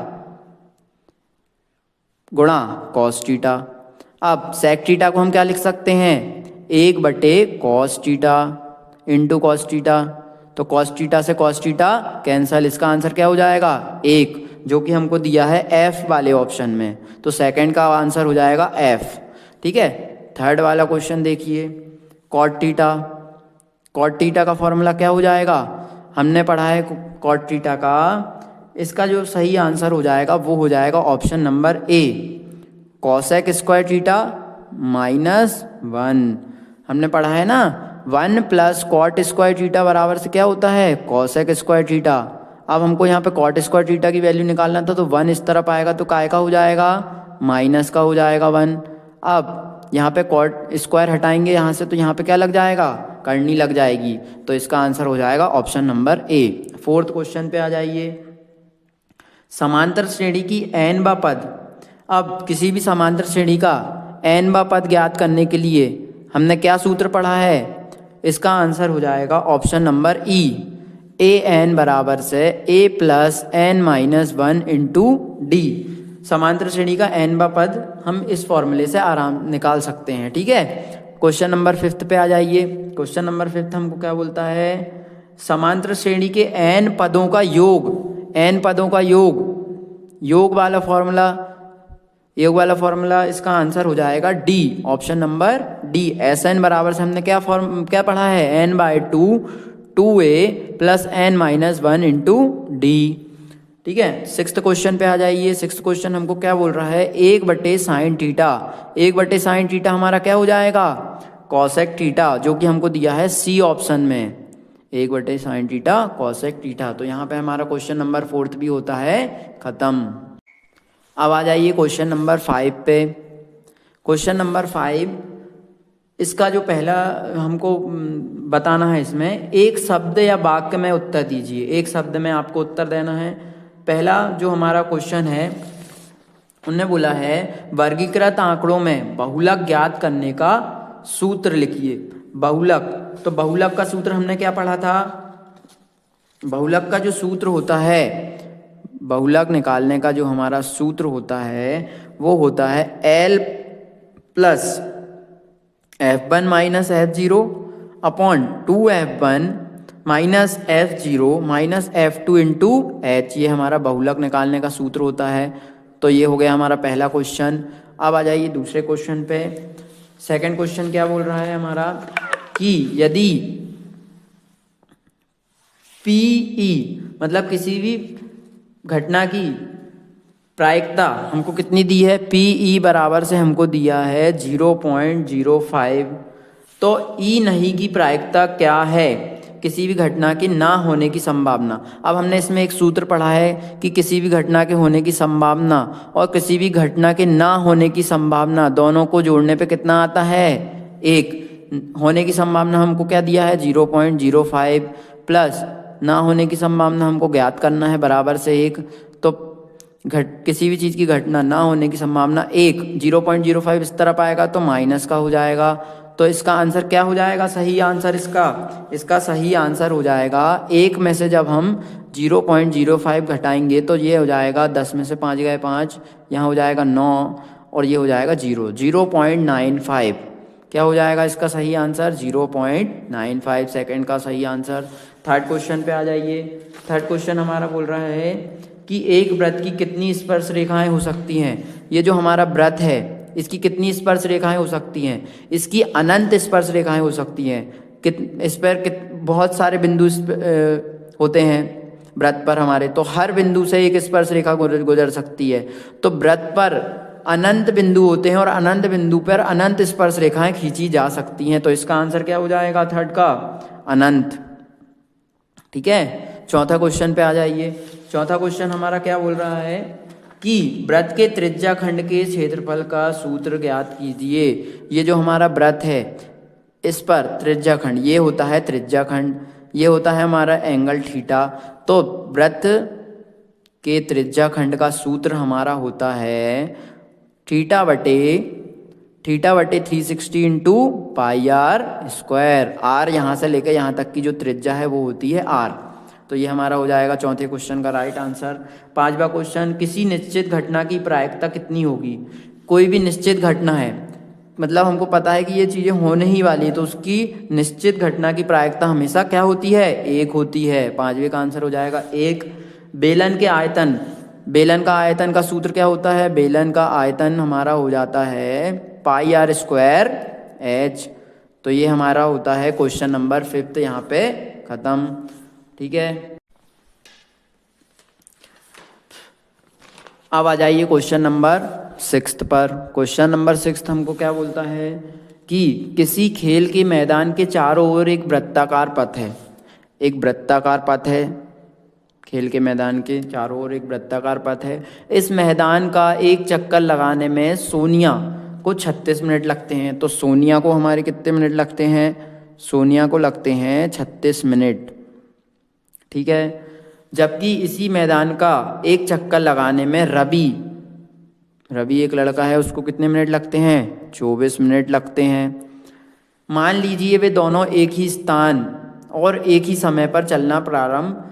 गुणा कॉस थीटा। अब सेक थीटा को हम क्या लिख सकते हैं, 1/cos theta into cos theta. तो कॉस थीटा से कॉस थीटा कैंसल, इसका आंसर क्या हो जाएगा 1, जो कि हमको दिया है एफ वाले ऑप्शन में। तो सेकंड का आंसर हो जाएगा एफ, ठीक है। थर्ड वाला क्वेश्चन देखिए, कॉट थीटा, कॉट थीटा का फॉर्मूला क्या हो जाएगा, हमने पढ़ा है कॉट थीटा का, इसका जो सही आंसर हो जाएगा वो हो जाएगा option number A, cosec square theta -1, हमने पढ़ा है ना 1 प्लस कॉट स्क्वायर थीटा बराबर से क्या होता है कॉसेक स्क्वायर थीटा। अब हमको यहाँ पे कॉट स्क्वायर थीटा की वैल्यू निकालना था, तो 1 इस तरफ आएगा तो काय का हो जाएगा माइनस का हो जाएगा 1। अब यहाँ पे कॉट स्क्वायर हटाएंगे यहाँ से, तो यहाँ पे क्या लग जाएगा करनी लग जाएगी, तो इसका आंसर हो जाएगा option number A. Fourth question पे आ जाइए। समांतर श्रेणी की n वा पद। अब किसी भी समांतर श्रेणी का n वा पद ज्ञात करने के लिए हमने क्या सूत्र पढ़ा है, इसका आंसर हो जाएगा option number E, a n बराबर से a plus n minus 1 into d. समांतर श्रेणी का n वा पद हम इस फॉर्मूले से आराम निकाल सकते हैं, ठीक है। क्वेश्चन नंबर 5 पे आ जाइए। क्वेश्चन नंबर 5 हमको क्या बोलता है, समांतर श्रेणी के n पदों का योग, n पदों का योग वाला फॉर्मूला, इसका आंसर हो जाएगा D, option number D. S n बराबर से हमने क्या पढ़ा है n/2 2a plus n minus 1 into d, ठीक है। 6th क्वेश्चन पे आ जाइए। 6th क्वेश्चन हमको क्या बोल रहा है, 1/sin थीटा, 1/sin थीटा हमारा क्या हो जाएगा कॉसेक थीटा, जो कि हमको दिया है सी ऑप्शन में, 1/sin थीटा कॉसेक थीटा। तो यहाँ पे हमारा क्वेश्चन नंबर 4 भी होता है खत्म। अब आ जाइए क्वेश्चन नंबर 5 पे। क्वेश्चन नंबर 5, इसका जो पहला हमको बताना है, इसमें एक शब्द या वाक्य में उत्तर दीजिए, एक शब्द में आपको उत्तर देना है। पहला जो हमारा क्वेश्चन है, उन्होंने बोला है वर्गीकृत आंकड़ों में बहुलक ज्ञात करने का सूत्र लिखिए। बहुलक, तो बहुलक का सूत्र हमने क्या पढ़ा था, बहुलक का जो सूत्र होता है, बहुलक निकालने का जो हमारा सूत्र होता है वो होता है L plus F1 minus F0 upon 2F1 minus F0 minus F2 into H। ये हमारा बहुलक निकालने का सूत्र होता है। तो ये हो गया हमारा पहला क्वेश्चन। अब आ जाइए दूसरे क्वेश्चन पे। सेकंड क्वेश्चन क्या बोल रहा है हमारा, कि यदि PE मतलब किसी भी घटना की प्रायिकता हमको कितनी दी है, PE बराबर से हमको दिया है 0.05। तो E नहीं की प्रायिकता क्या है, किसी भी घटना की ना होने की संभावना। अब हमने इसमें एक सूत्र पढ़ा है कि किसी भी घटना के होने की संभावना और किसी भी घटना के ना होने की संभावना दोनों को जोड़ने पे कितना आता है 1। होने की संभावना हमको क्या दिया है 0.05 प्लस ना होने की संभावना हमको ज्ञात करना है बराबर से 1। तो किसी भी चीज़ की घटना ना होने की संभावना 1, 0.05 इस तरफ आएगा तो माइनस का हो जाएगा। तो इसका आंसर क्या हो जाएगा, सही आंसर इसका सही आंसर हो जाएगा 1 में से जब हम 0.05 घटाएंगे तो ये हो जाएगा 10 में से 5 गए 5, यहाँ हो जाएगा 9 और ये हो जाएगा 0.95। क्या हो जाएगा इसका सही आंसर 0.95 सेकेंड का सही आंसर। थर्ड क्वेश्चन पे आ जाइए। थर्ड क्वेश्चन हमारा बोल रहा है कि एक वृत्त की कितनी स्पर्श रेखाएं हो सकती हैं। ये जो हमारा वृत्त है इसकी कितनी स्पर्श रेखाएं हो सकती हैं, इसकी अनंत स्पर्श रेखाएं हो सकती हैं। इस पर बहुत सारे बिंदु होते हैं वृत्त पर हमारे, तो हर बिंदु से एक स्पर्श रेखा गुजर सकती है। तो वृत्त पर अनंत बिंदु होते हैं और अनंत बिंदु पर अनंत स्पर्श रेखाएं खींची जा सकती हैं। तो इसका आंसर क्या हो जाएगा थर्ड का अनंत, ठीक है। चौथा क्वेश्चन पे आ जाइए। चौथा क्वेश्चन हमारा क्या बोल रहा है कि वृत्त के त्रिज्या खंड के क्षेत्रफल का सूत्र ज्ञात कीजिए। ये जो हमारा वृत्त है इस पर त्रिज्या खंड, ये होता है त्रिज्या खंड, ये होता है हमारा एंगल थीटा। तो वृत्त के त्रिज्या खंड का सूत्र हमारा होता है थीटा बटे 360 into pi r square. R यहाँ से लेकर यहाँ तक की जो त्रिज्या है वो होती है आर। तो ये हमारा हो जाएगा चौथे क्वेश्चन का राइट आंसर। पांचवा क्वेश्चन, किसी निश्चित घटना की प्रायिकता कितनी होगी। कोई भी निश्चित घटना है, मतलब हमको पता है कि ये चीज़ें होने ही वाली है, तो उसकी निश्चित घटना की प्रायिकता हमेशा क्या होती है 1 होती है। पांचवे का आंसर हो जाएगा 1। बेलन के आयतन, बेलन का आयतन का सूत्र क्या होता है, बेलन का आयतन हमारा हो जाता है पाई आर स्क्वायर एच। तो ये हमारा होता है क्वेश्चन नंबर 5 यहाँ पे खत्म, ठीक है। अब आ जाइए क्वेश्चन नंबर सिक्स्थ पर। क्वेश्चन नंबर सिक्स्थ हमको क्या बोलता है कि किसी खेल के मैदान के चारों ओर एक वृत्ताकार पथ है। एक वृत्ताकार पथ है, खेल के मैदान के चारों ओर एक वृत्ताकार पथ है। इस मैदान का एक चक्कर लगाने में सोनिया को 36 मिनट लगते हैं। तो सोनिया को हमारे कितने मिनट लगते हैं? सोनिया को लगते हैं 36 मिनट, ठीक है। जबकि इसी मैदान का एक चक्कर लगाने में रवि एक लड़का है, उसको कितने मिनट लगते हैं? 24 मिनट लगते हैं। मान लीजिए वे दोनों एक ही स्थान और एक ही समय पर चलना प्रारंभ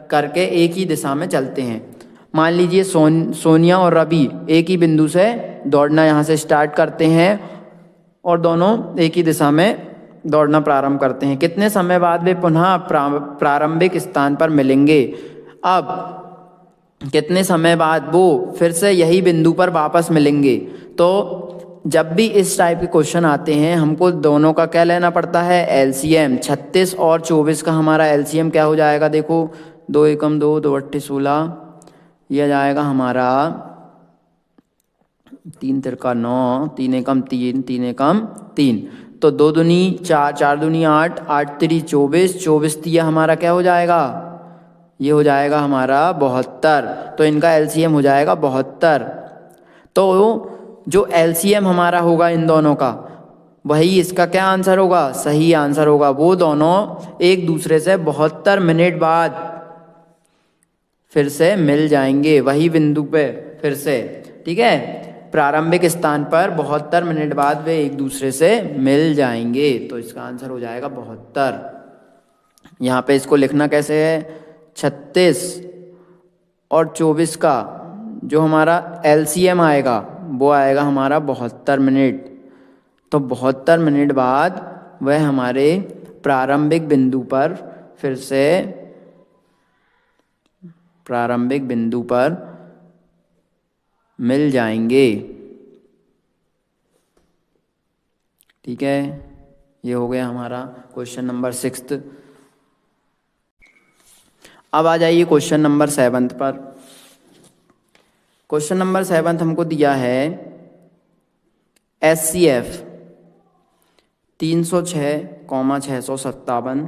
करके एक ही दिशा में चलते हैं। मान लीजिए सोनिया और रवि एक ही बिंदु से दौड़ना यहाँ से स्टार्ट करते हैं और दोनों एक ही दिशा में दौड़ना प्रारंभ करते हैं। कितने समय बाद वे पुनः प्रारंभिक स्थान पर मिलेंगे? अब कितने समय बाद वो फिर से यही बिंदु पर वापस मिलेंगे? तो जब भी इस टाइप के क्वेश्चन आते हैं हमको दोनों का क्या लेना पड़ता है? एलसीएम। 36 और 24 का हमारा एलसीएम क्या हो जाएगा? देखो, 2 एकम 2, 2 अट्ठे 16, यह जाएगा हमारा 3 तिरका 9, 3 एकम 3, 3 एकम 3। तो 2 दूनी 4, 4 दूनी 8, 8 तिरी 24, 24 तिया हमारा क्या हो जाएगा? ये हो जाएगा हमारा 72। तो इनका एलसीएम हो जाएगा 72। तो जो एलसीएम हमारा होगा इन दोनों का, वही इसका क्या आंसर होगा? सही आंसर होगा। वो दोनों एक दूसरे से 72 मिनट बाद फिर से मिल जाएंगे, वही बिंदु पे फिर से, ठीक है। प्रारंभिक स्थान पर 72 मिनट बाद वे एक दूसरे से मिल जाएंगे। तो इसका आंसर हो जाएगा 72। यहाँ पे इसको लिखना कैसे है? 36 और 24 का जो हमारा एलसीएम आएगा वो आएगा हमारा 72 मिनट। तो 72 मिनट बाद वह हमारे प्रारंभिक बिंदु पर फिर से प्रारंभिक बिंदु पर मिल जाएंगे, ठीक है। ये हो गया हमारा क्वेश्चन नंबर 6। अब आ जाइए क्वेश्चन नंबर 7 पर। क्वेश्चन नंबर 7 हमको दिया है SCF 306,657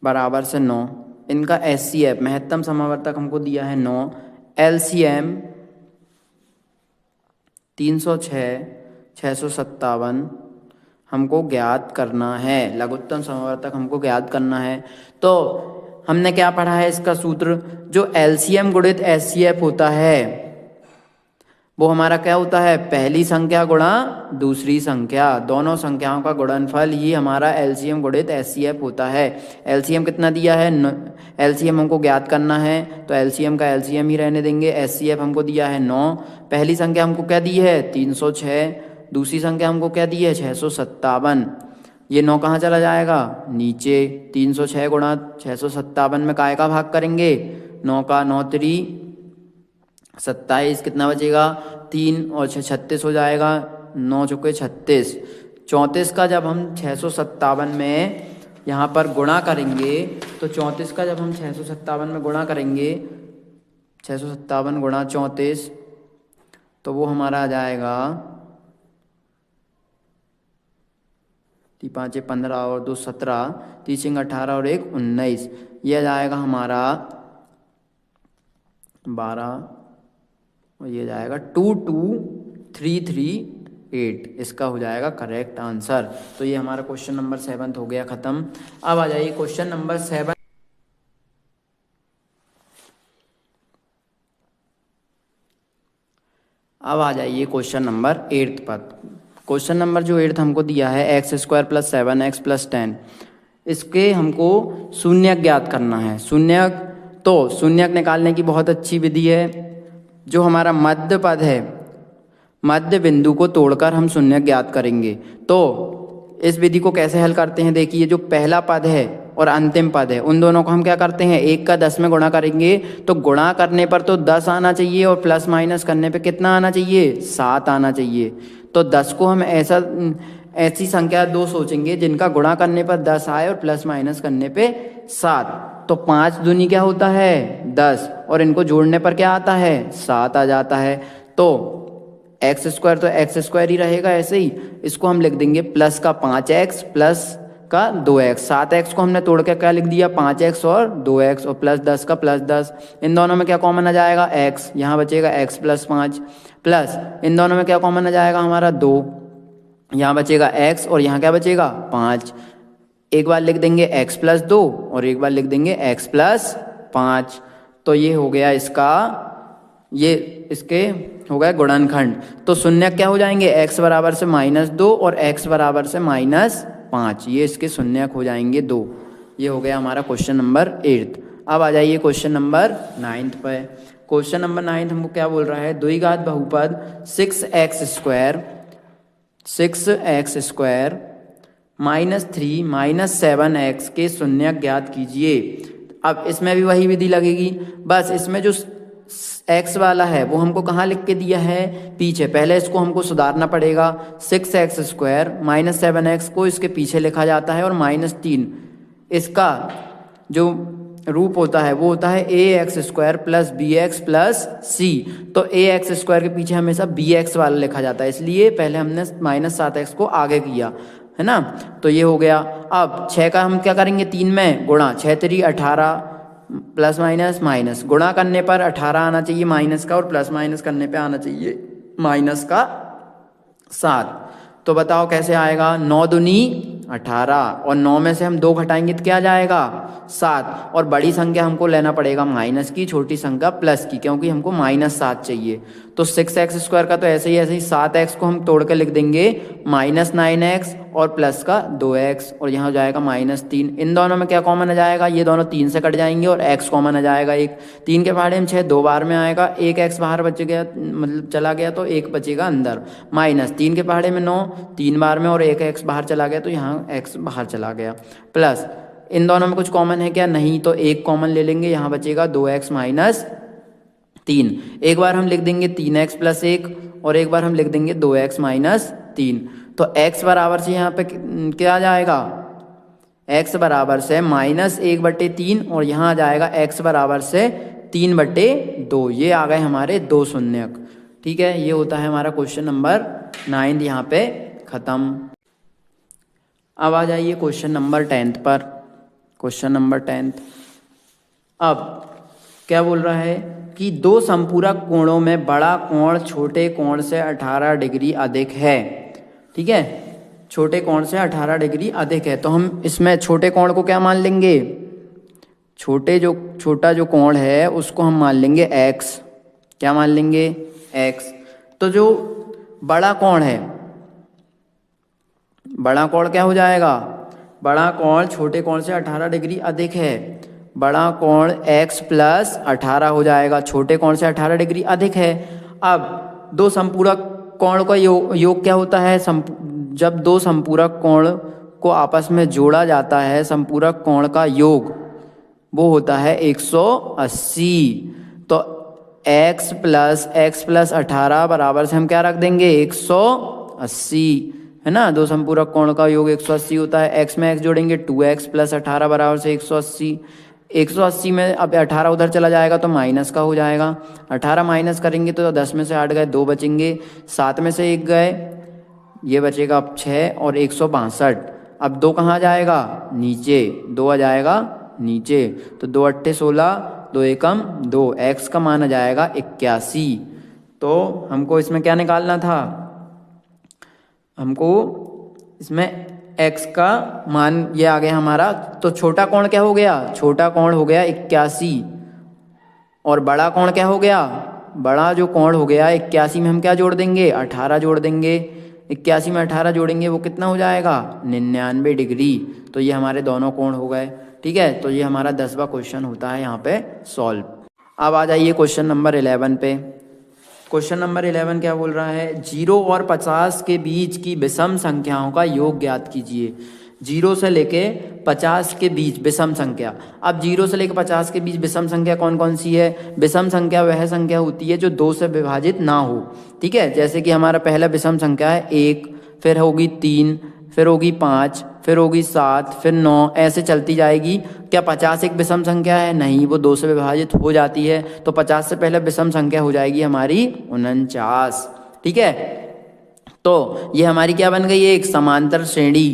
बराबर से 9। इनका SCF महत्तम समावर्तक हमको दिया है 9। LCM 306,657 हमको ज्ञात करना है। लघुत्तम समावर्तक हमको ज्ञात करना है। तो हमने क्या पढ़ा है इसका सूत्र? जो LCM गुणित SCF होता है वो हमारा क्या होता है? पहली संख्या गुणा दूसरी संख्या, दोनों संख्याओं का गुणनफल ही हमारा LCM गुणित SCF होता है। LCM कितना दिया है? LCM हमको ज्ञात करना है तो LCM का LCM ही रहने देंगे। SCF हमको दिया है 9। पहली संख्या हमको क्या दी है? 306। दूसरी संख्या हमको क्या दी है? 657। ये 9 कहाँ चला जाएगा? नीचे। 306 गुणा 657 में काय का भाग करेंगे? 9 का। 9 3 27, कितना बचेगा? 3 और 6 36 हो जाएगा। 9 चौके 36। 34 का जब हम 657 में यहाँ पर गुणा करेंगे तो 34 का जब हम 657 में गुणा करेंगे, 657 गुणा 34, तो वो हमारा आ जाएगा 5 15 और 2 17, 3 18 और 1 19। यह आ जाएगा हमारा 12 और ये जाएगा 22338। इसका हो जाएगा करेक्ट आंसर। तो ये हमारा क्वेश्चन नंबर 7 हो गया ख़त्म। अब आ जाइए क्वेश्चन नंबर 7। अब आ जाइए क्वेश्चन नंबर 8 पर। क्वेश्चन नंबर जो 8 हमको दिया है x² + 7x + 10, इसके हमको शून्यक ज्ञात करना है। शून्यक, तो शून्यक निकालने की बहुत अच्छी विधि है। जो हमारा मध्य पद है, मध्य बिंदु को तोड़कर हम शून्यक ज्ञात करेंगे। तो इस विधि को कैसे हल करते हैं? देखिए, जो पहला पद है और अंतिम पद है उन दोनों को हम क्या करते हैं? 1 का 10 में गुणा करेंगे। तो गुणा करने पर तो 10 आना चाहिए और प्लस माइनस करने पे कितना आना चाहिए? 7 आना चाहिए। तो 10 को हम ऐसी संख्या 2 सोचेंगे जिनका गुणा करने पर 10 आए और प्लस माइनस करने पे 7। तो 5 दूनी क्या होता है? 10 और इनको जोड़ने पर क्या आता है? 7 आ जाता है। तो एक्स स्क्वायर तो एक्स स्क्वायर ही रहेगा ऐसे ही, इसको हम लिख देंगे प्लस का 5x प्लस का 2x। 7x को हमने तोड़ के क्या लिख दिया, 5x और 2x, और प्लस 10 का प्लस 10। इन दोनों में क्या कॉमन आ जाएगा, x, यहाँ बचेगा x प्लस 5, प्लस इन दोनों में क्या कॉमन आ जाएगा हमारा 2, यहाँ बचेगा x और यहाँ क्या बचेगा 5। एक बार लिख देंगे x प्लस 2 और एक बार लिख देंगे x प्लस 5। तो ये हो गया इसका, ये इसके हो गया गुणनखंड। तो शून्य क्या हो जाएंगे, x बराबर से -2 और x बराबर से -5, ये इसके शून्यक हो जाएंगे 2। ये हो गया हमारा क्वेश्चन नंबर 8। अब आ जाइए क्वेश्चन नंबर 9 पे। क्वेश्चन नंबर 9 हमको क्या बोल रहा है, द्विघात बहुपद 6x स्क्वायर -3 -7x के शून्यक ज्ञात कीजिए। अब इसमें भी वही विधि लगेगी, बस इसमें जो x वाला है वो हमको कहाँ लिख के दिया है, पीछे। पहले इसको हमको सुधारना पड़ेगा। 6x स्क्वायर -7x को इसके पीछे लिखा जाता है और -3 इसका जो रूप होता है वो होता है ax square plus bx plus c। तो ax स्क्वायर के पीछे हमेशा bx वाला लिखा जाता है, इसलिए पहले हमने -7x को आगे किया है ना। तो ये हो गया। अब 6 का हम क्या करेंगे, 3 में गुणा, 6 3 18 प्लस माइनस, गुणा करने पर 18 आना चाहिए माइनस का, और प्लस माइनस करने पे आना चाहिए माइनस का 7। तो बताओ कैसे आएगा, 9 दूनी 18 और 9 में से हम 2 घटाएंगे तो क्या जाएगा 7, और बड़ी संख्या हमको लेना पड़ेगा माइनस की, छोटी संख्या प्लस की, क्योंकि हमको -7 चाहिए। तो 6x स्क्वायर का तो ऐसे ही 7x को हम तोड़ के लिख देंगे -9x और प्लस का 2x, और यहाँ हो जाएगा -3। इन दोनों में क्या कॉमन आ जाएगा, ये दोनों 3 से कट जाएंगे और x कॉमन आ जाएगा 1। 3 के पहाड़े में 6 2 बार में आएगा, 1x बाहर बच गया, मतलब चला गया तो 1 बचेगा अंदर, -3 के पहाड़े में 9 3 बार में और 1x बाहर चला गया तो यहाँ x बाहर चला गया, प्लस इन दोनों में कुछ कॉमन है क्या, नहीं, तो 1 कॉमन ले लेंगे, यहाँ बचेगा 2x -3। एक बार हम लिख देंगे 3x प्लस 1 और एक बार हम लिख देंगे 2x -3। तो x बराबर से यहाँ पे क्या आ जाएगा, x बराबर से -1/3 और यहाँ आ जाएगा x बराबर से 3/2। ये आ गए हमारे 2 शून्यक। ठीक है, ये होता है हमारा क्वेश्चन नंबर 9 यहाँ पे खत्म। अब आ जाइए क्वेश्चन नंबर 10 पर। क्वेश्चन नंबर 10 अब क्या बोल रहा है कि 2 संपूरक कोणों में बड़ा कोण छोटे कोण से 18 डिग्री अधिक है। ठीक है, छोटे कोण से 18 डिग्री अधिक है, तो हम इसमें छोटे कोण को क्या मान लेंगे, छोटा जो कोण है उसको हम मान लेंगे x। क्या मान लेंगे, x। तो जो बड़ा कोण है, बड़ा कोण क्या हो जाएगा, बड़ा कोण छोटे कोण से 18 डिग्री अधिक है, बड़ा कोण x प्लस 18 हो जाएगा, छोटे कोण से 18 डिग्री अधिक है। अब 2 संपूरक कोण का योग क्या होता है, जब 2 संपूरक कोण को आपस में जोड़ा जाता है, संपूरक कोण का योग वो होता है 180। तो x प्लस 18 बराबर से हम क्या रख देंगे 180, है ना। 2 संपूरक कोण का योग 180 होता है। x में x जोड़ेंगे 2x प्लस 18 बराबर से 180। 180 में अब 18 उधर चला जाएगा तो माइनस का हो जाएगा, 18 माइनस करेंगे तो 10 में से 8 गए 2 बचेंगे, 7 में से 1 गए, ये बचेगा अब 6 और 162। अब 2 कहाँ जाएगा, नीचे, 2 आ जाएगा नीचे, तो 2 8 16, 2 एकम 2, x का मान आ जाएगा 81। तो हमको इसमें क्या निकालना था, हमको इसमें x का मान ये आ गया हमारा। तो छोटा कोण क्या हो गया, छोटा कोण हो गया 81 और बड़ा कोण क्या हो गया, बड़ा जो कोण हो गया 81 में हम क्या जोड़ देंगे 18 जोड़ देंगे, 81 में 18 जोड़ेंगे वो कितना हो जाएगा 99 डिग्री। तो ये हमारे दोनों कोण हो गए। ठीक है, तो ये हमारा 10वां क्वेश्चन होता है यहाँ पे सॉल्व। अब आ जाइए क्वेश्चन नंबर 11 पे। क्वेश्चन नंबर 11 क्या बोल रहा है, 0 और 50 के बीच की विषम संख्याओं का योग ज्ञात कीजिए। 0 से लेके 50 के बीच विषम संख्या। अब 0 से लेके 50 के बीच विषम संख्या कौन कौन सी है, विषम संख्या वह संख्या होती है जो 2 से विभाजित ना हो। ठीक है, जैसे कि हमारा पहला विषम संख्या है 1, फिर होगी 3, फिर होगी 5, फिर होगी 7, फिर 9, ऐसे चलती जाएगी। क्या 50 एक विषम संख्या है, नहीं, वो 2 से विभाजित हो जाती है। तो 50 से पहले विषम संख्या हो जाएगी हमारी 49, ठीक है। तो ये हमारी क्या बन गई, एक समांतर श्रेणी।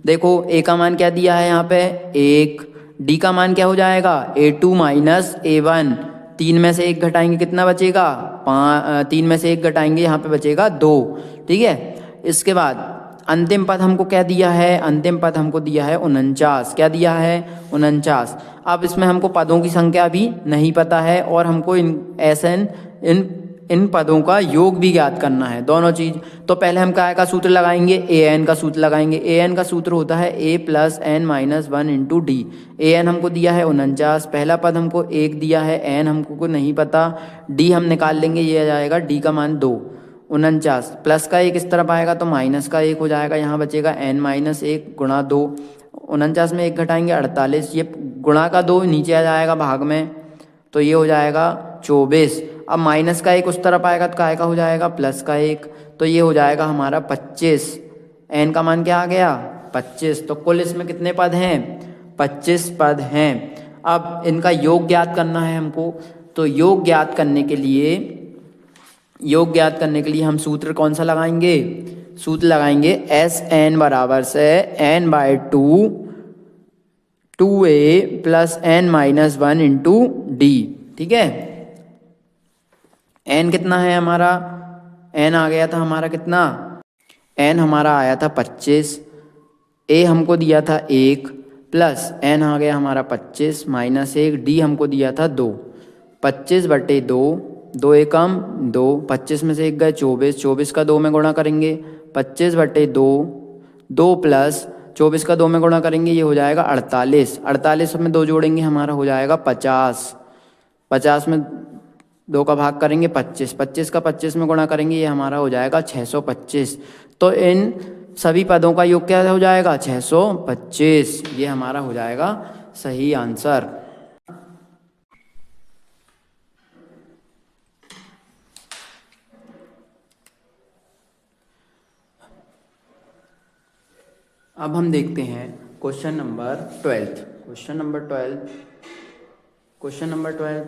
देखो ए का मान क्या दिया है यहाँ पे 1, डी का मान क्या हो जाएगा A2 माइनस A1, 3 में से 1 घटाएंगे कितना बचेगा 5, 3 में से 1 घटाएंगे यहाँ पे बचेगा 2। ठीक है, इसके बाद अंतिम पद हमको क्या दिया है, अंतिम पद हमको दिया है 49। क्या दिया है 49। अब इसमें हमको पदों की संख्या भी नहीं पता है और हमको इन पदों का योग भी ज्ञात करना है, दोनों चीज। तो पहले हम क्या का सूत्र लगाएंगे, ए एन का सूत्र लगाएंगे। ए एन का सूत्र होता है a plus n minus 1 into d. A n हमको दिया है 49, पहला पद हमको 1 दिया है, एन हमको नहीं पता, डी हम निकाल लेंगे, ये आ जाएगा डी का मान 2। 49 प्लस का 1 इस तरफ आएगा तो माइनस का 1 हो जाएगा, यहाँ बचेगा एन माइनस 1 गुणा 2। 49 में 1 घटाएंगे 48, ये गुणा का 2 नीचे आ जाएगा भाग में, तो ये हो जाएगा 24। अब माइनस का 1 उस तरफ आएगा तो काय का हो जाएगा प्लस का 1, तो ये हो जाएगा हमारा 25। एन का मान क्या आ गया 25। तो कुल इसमें कितने पद हैं 25 पद हैं। अब इनका योग ज्ञात करना है हमको, तो योग ज्ञात करने के लिए हम सूत्र कौन सा लगाएंगे, सूत्र लगाएंगे एस एन बराबर से n/2 2a plus n minus 1 into d. ठीक है, एन कितना है हमारा, एन आ गया था हमारा कितना, एन हमारा आया था 25, ए हमको दिया था 1 प्लस एन आ गया हमारा 25 माइनस 1, डी हमको दिया था 2। 25/2, 2 एकम 2, 25 में से 1 गए 24, 24 का 2 में गुणा करेंगे 25/2, 2 प्लस 24 का 2 में गुणा करेंगे ये हो जाएगा 48, 48 में 2 जोड़ेंगे हमारा हो जाएगा 50, 50 में 2 का भाग करेंगे 25, 25 का 25 में गुणा करेंगे ये हमारा हो जाएगा 625। तो इन सभी पदों का योग क्या हो जाएगा 625, ये हमारा हो जाएगा सही आंसर। अब हम देखते हैं क्वेश्चन नंबर 12। क्वेश्चन नंबर 12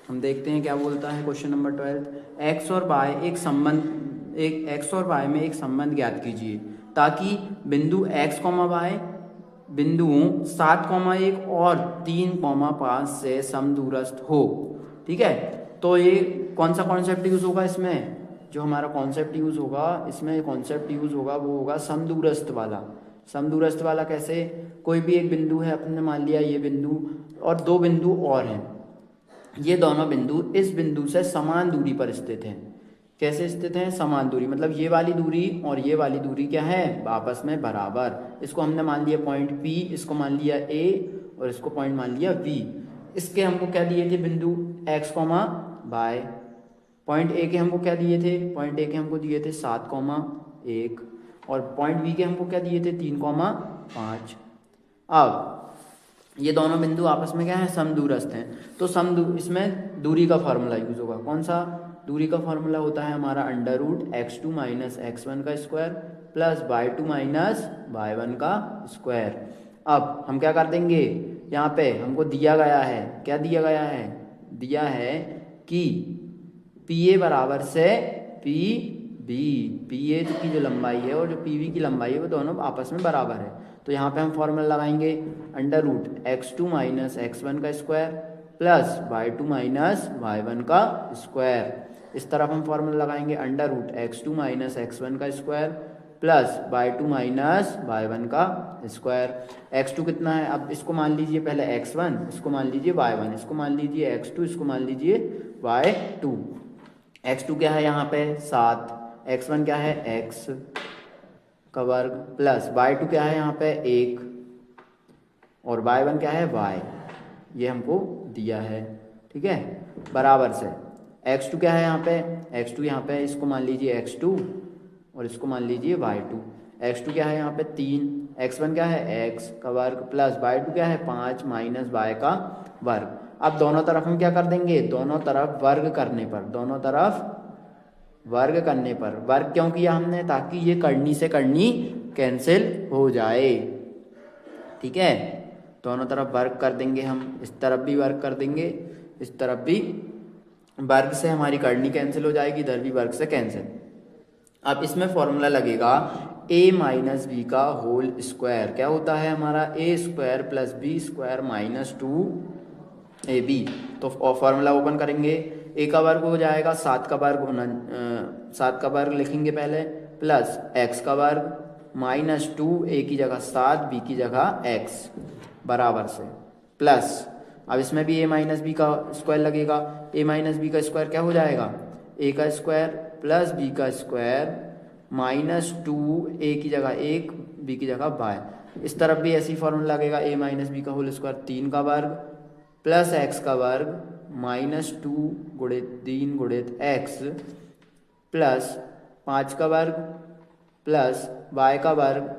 हम देखते हैं क्या बोलता है। क्वेश्चन नंबर 12, एक्स और वाई में एक संबंध ज्ञात कीजिए ताकि बिंदु x, y बिंदुओं 7,1 और 3,5 से समदूरस्थ हो। ठीक है, तो ये कौन सा कॉन्सेप्ट यूज होगा, इसमें जो हमारा कॉन्सेप्ट यूज होगा, इसमें कॉन्सेप्ट यूज होगा वो होगा समदूरस्थ वाला। समदूरस्थ वाला कैसे, कोई भी एक बिंदु है, अपने मान लिया ये बिंदु और 2 बिंदु और हैं, ये दोनों बिंदु इस बिंदु से समान दूरी पर स्थित हैं। कैसे स्थित हैं, समान दूरी मतलब ये वाली दूरी और ये वाली दूरी क्या है आपस में बराबर। इसको हमने मान लिया पॉइंट P, इसको मान लिया A और इसको पॉइंट मान लिया V। इसके हमको क्या दिए थे बिंदु x, y। पॉइंट A के हमको क्या दिए थे, पॉइंट A के हमको दिए थे 7,1 और पॉइंट B के हमको क्या दिए थे 3,5। अब ये दोनों बिंदु आपस में क्या है समदूरस्थ हैं, तो इसमें दूरी का फार्मूला यूज होगा। कौन सा, दूरी का फार्मूला होता है हमारा √x2 माइनस x1 का square plus y2 minus y1 का स्क्वायर। अब हम क्या कर देंगे, यहाँ पे हमको दिया गया है, क्या दिया गया है, दिया है कि PA बराबर से PB, PA की जो लंबाई है और जो PB की लंबाई है वो दोनों आपस में बराबर है। तो यहाँ पे हम फॉर्मूला लगाएंगे √x2 माइनस x1 का square plus y2 minus y1 का स्क्वायर। इस तरफ हम फॉर्मूला लगाएंगे √x2 माइनस x1 का square plus y2 minus y1 का स्क्वायर। x2 कितना है, अब इसको मान लीजिए पहले x1, इसको मान लीजिए y1, इसको मान लीजिए x2, इसको मान लीजिए y2। x2 क्या है यहाँ पे 7, x1 क्या है x का वर्ग प्लस y2 क्या है यहाँ पे 1 और y1 क्या है y, ये हमको दिया है। ठीक है, बराबर से x2 क्या है यहाँ पे, x2 यहाँ पे इसको मान लीजिए x2 और इसको मान लीजिए y2। x2 क्या है यहाँ पे 3, x1 क्या है x का वर्ग प्लस y2 क्या है 5 माइनस y का वर्ग। अब दोनों तरफ हम क्या कर देंगे, दोनों तरफ वर्ग करने पर, दोनों तरफ वर्ग करने पर, वर्ग क्यों किया हमने, ताकि ये करनी से करनी कैंसिल हो जाए। ठीक है, दोनों तरफ वर्ग कर देंगे हम, इस तरफ भी वर्ग कर देंगे, इस तरफ भी वर्ग से हमारी करनी कैंसिल हो जाएगी, इधर भी वर्ग से कैंसिल। अब इसमें फॉर्मूला लगेगा a माइनस बी का होल स्क्वायर, क्या होता है हमारा a square plus b square minus 2ab। तो फॉर्मूला ओपन करेंगे, a का वर्ग हो जाएगा 7 का वर्ग 7 का वर्ग लिखेंगे पहले, प्लस x का वर्ग माइनस 2, a की जगह 7 b की जगह x बराबर से प्लस, अब इसमें भी a माइनस बी का स्क्वायर लगेगा, a माइनस बी का स्क्वायर क्या हो जाएगा, a का स्क्वायर प्लस b का स्क्वायर माइनस 2, a की जगह 1 b की जगह बाय। इस तरफ भी ऐसी फॉर्मूला लगेगा, a माइनस बी का होल स्क्वायर 3 का वर्ग प्लस x का वर्ग माइनस 2 गुणित 3 गुणित x प्लस 5 का वर्ग प्लस y का वर्ग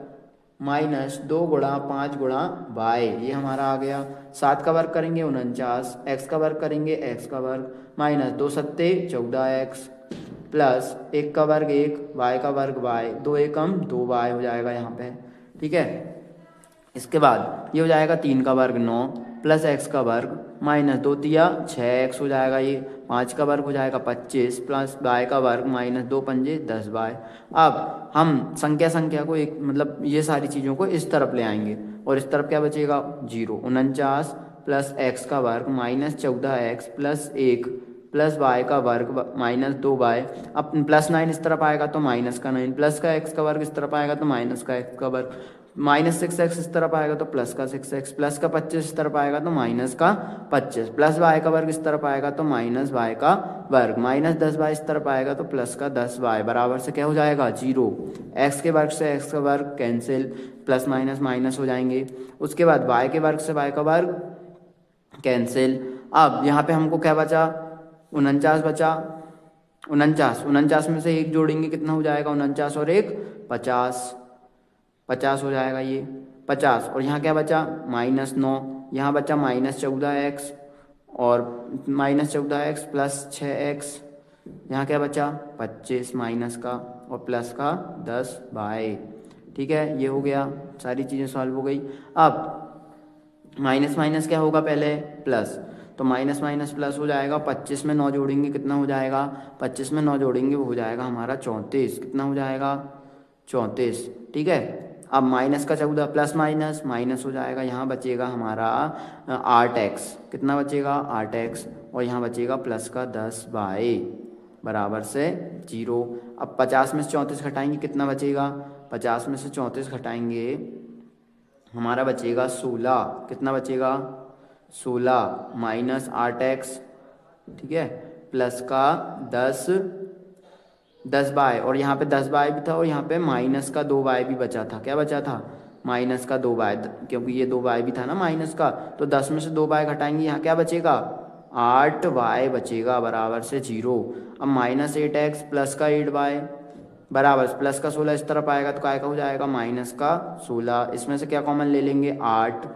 माइनस 2 गुणा 5 गुणा y, ये हमारा आ गया। 7 का वर्ग करेंगे 49, x का वर्ग करेंगे x का वर्ग माइनस 2 सत्ते 14x प्लस 1 का वर्ग 1, y का वर्ग y, 2 एकम 2y हो जाएगा यहाँ पे, ठीक है। इसके बाद ये हो जाएगा 3 का वर्ग 9 प्लस x का वर्ग माइनस 2 तिया 6x हो जाएगा, ये 5 का वर्ग हो जाएगा 25 प्लस y का वर्ग माइनस 2 पंजे 10y। अब हम संख्या को एक मतलब ये सारी चीज़ों को इस तरफ ले आएंगे और इस तरफ क्या बचेगा 0, 49 प्लस x का वर्ग minus 14x plus 1 plus y का वर्ग माइनस 2y। अब प्लस 9 इस तरफ आएगा तो माइनस का 9, प्लस का x का वर्ग इस तरफ आएगा तो माइनस का x का वर्ग, माइनस 6x इस तरफ आएगा तो प्लस का 6x, प्लस का 25 इस तरफ आएगा तो माइनस का 25, प्लस y का वर्ग इस तरफ आएगा तो माइनस y का वर्ग, माइनस 10y इस तरफ आएगा तो प्लस का 10y बराबर से क्या हो जाएगा 0। x के वर्ग से x का वर्ग कैंसिल, प्लस माइनस माइनस हो जाएंगे। उसके बाद y के वर्ग से y का वर्ग कैंसिल। अब यहाँ पे हमको क्या बचा 49 बचा, 49 में से 1 जोड़ेंगे कितना हो जाएगा 49 और 1 50 हो जाएगा ये 50, और यहाँ क्या बचा माइनस 9, यहाँ बचा माइनस 14x और माइनस 14x प्लस 6x, यहाँ क्या बचा 25 माइनस का और प्लस का 10y, ठीक है। ये हो गया, सारी चीज़ें सॉल्व हो गई। अब माइनस माइनस क्या होगा पहले प्लस, तो माइनस माइनस प्लस हो जाएगा, 25 में 9 जोड़ेंगे कितना हो जाएगा 25 में 9 जोड़ेंगे वो हो जाएगा हमारा 34, कितना हो जाएगा 34, ठीक है। अब माइनस का 14 प्लस माइनस माइनस हो जाएगा, यहाँ बचेगा हमारा 8x, कितना बचेगा 8x और यहाँ बचेगा प्लस का 10y बराबर से 0। अब 50 में से 34 घटाएंगे कितना बचेगा, 50 में से 34 घटाएंगे हमारा बचेगा 16, कितना बचेगा 16 माइनस 8x, ठीक है, प्लस का 10y और यहाँ पे 10y भी था और यहाँ पे माइनस का 2y भी बचा था, क्या बचा था माइनस का 2y, क्योंकि ये 2y भी था ना माइनस का, तो 10 में से 2y घटाएंगे यहाँ क्या बचेगा 8y बचेगा बराबर से 0। अब माइनस 8x प्लस का 8y बराबर प्लस का 16 इस तरफ आएगा तो काय का हो जाएगा माइनस का 16, इसमें से क्या कॉमन ले लेंगे 8,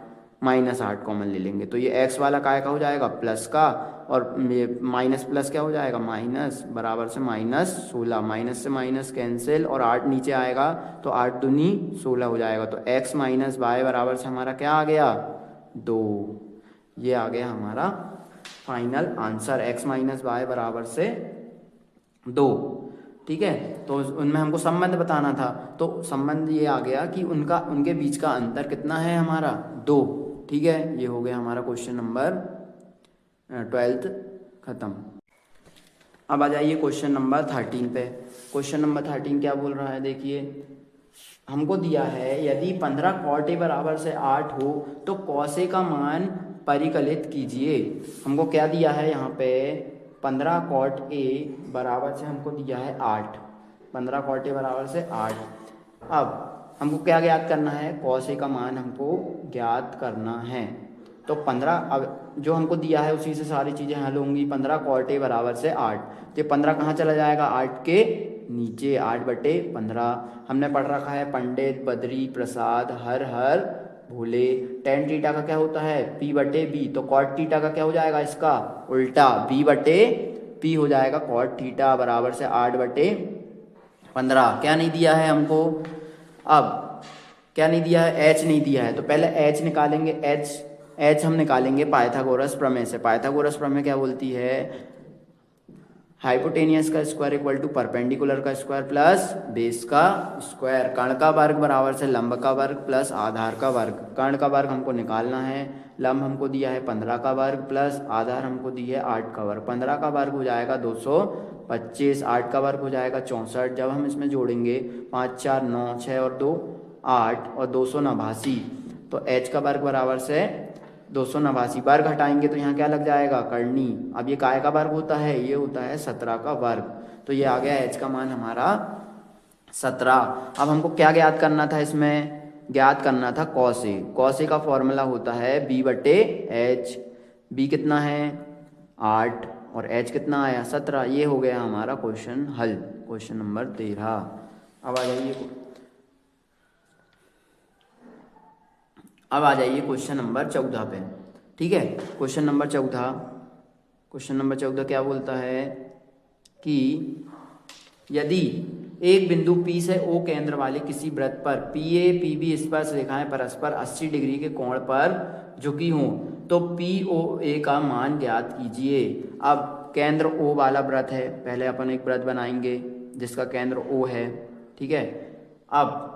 माइनस 8 कॉमन ले लेंगे तो ये x वाला काय का हो जाएगा प्लस का, और ये माइनस प्लस क्या हो जाएगा माइनस बराबर से माइनस 16, माइनस से माइनस कैंसिल और 8 नीचे आएगा तो 8 दूनी 16 हो जाएगा, तो x माइनस वाई बराबर से हमारा क्या आ गया 2। ये आ गया हमारा final answer, x minus y बराबर से 2, ठीक है। तो उनमें हमको संबंध बताना था, तो संबंध ये आ गया कि उनके बीच का अंतर कितना है हमारा 2, ठीक है। ये हो गया हमारा क्वेश्चन नंबर 12 खत्म। अब आ जाइए क्वेश्चन नंबर 13 पे। क्वेश्चन नंबर 13 क्या बोल रहा है देखिए, हमको दिया है यदि 15 cot a बराबर से 8 हो तो cos a का मान परिकलित कीजिए। हमको क्या दिया है यहाँ पे 15 cot a बराबर से हमको दिया है 8, 15 cot a बराबर से 8। अब हमको क्या ज्ञात करना है cos a का मान हमको ज्ञात करना है, तो 15 अब जो हमको दिया है उसी से सारी चीज़ें हल होंगी। 15 cot a बराबर से 8, तो 15 कहाँ चला जाएगा 8 के नीचे, 8/15 हमने पढ़ रखा है पंडित बद्री प्रसाद हर हर भूले। tan थीटा का क्या होता है p/b, तो cot थीटा का क्या हो जाएगा इसका उल्टा b/p हो जाएगा cot थीटा बराबर से 8/15। क्या नहीं दिया है हमको, अब क्या नहीं दिया है h नहीं दिया है, तो पहले h निकालेंगे, h हम निकालेंगे पाइथागोरस प्रमेय से। पाइथागोरस प्रमेय क्या बोलती है हाइपोटेनियस का स्क्वायर इक्वल टू परपेंडिकुलर का स्क्वायर प्लस बेस का स्क्वायर। कर्ण का वर्ग बराबर से लंब का वर्ग प्लस आधार का वर्ग। कर्ण का वर्ग हमको निकालना है, लंब हमको दिया है 15 का वर्ग प्लस आधार हमको दी है 8 का वर्ग। 15 का वर्ग हो जाएगा 225, 8 का वर्ग हो जाएगा 64। जब हम इसमें जोड़ेंगे 5 4 9, 6 और 2 8 और 289, तो h का वर्ग बराबर से 289। वर्ग हटाएंगे तो यहाँ क्या लग जाएगा, करनी। अब ये काय का वर्ग होता है, ये होता है 17 का वर्ग। तो ये आ गया h का मान हमारा 17। अब हमको क्या ज्ञात करना था, इसमें ज्ञात करना था cos a। cos a का फॉर्मूला होता है b/h। b कितना है 8 और h कितना आया 17। ये हो गया हमारा क्वेश्चन हल, क्वेश्चन नंबर 13। अब आ जाइए क्वेश्चन नंबर 14 पे। ठीक है, क्वेश्चन नंबर 14 क्या बोलता है कि यदि एक बिंदु P से O केंद्र वाले किसी वृत्त पर PA PB स्पर्श रेखाएं परस्पर 80 डिग्री के कोण पर झुकी हों तो POA का मान ज्ञात कीजिए। अब केंद्र O वाला वृत्त है, पहले अपन एक वृत्त बनाएंगे जिसका केंद्र O है। ठीक है, अब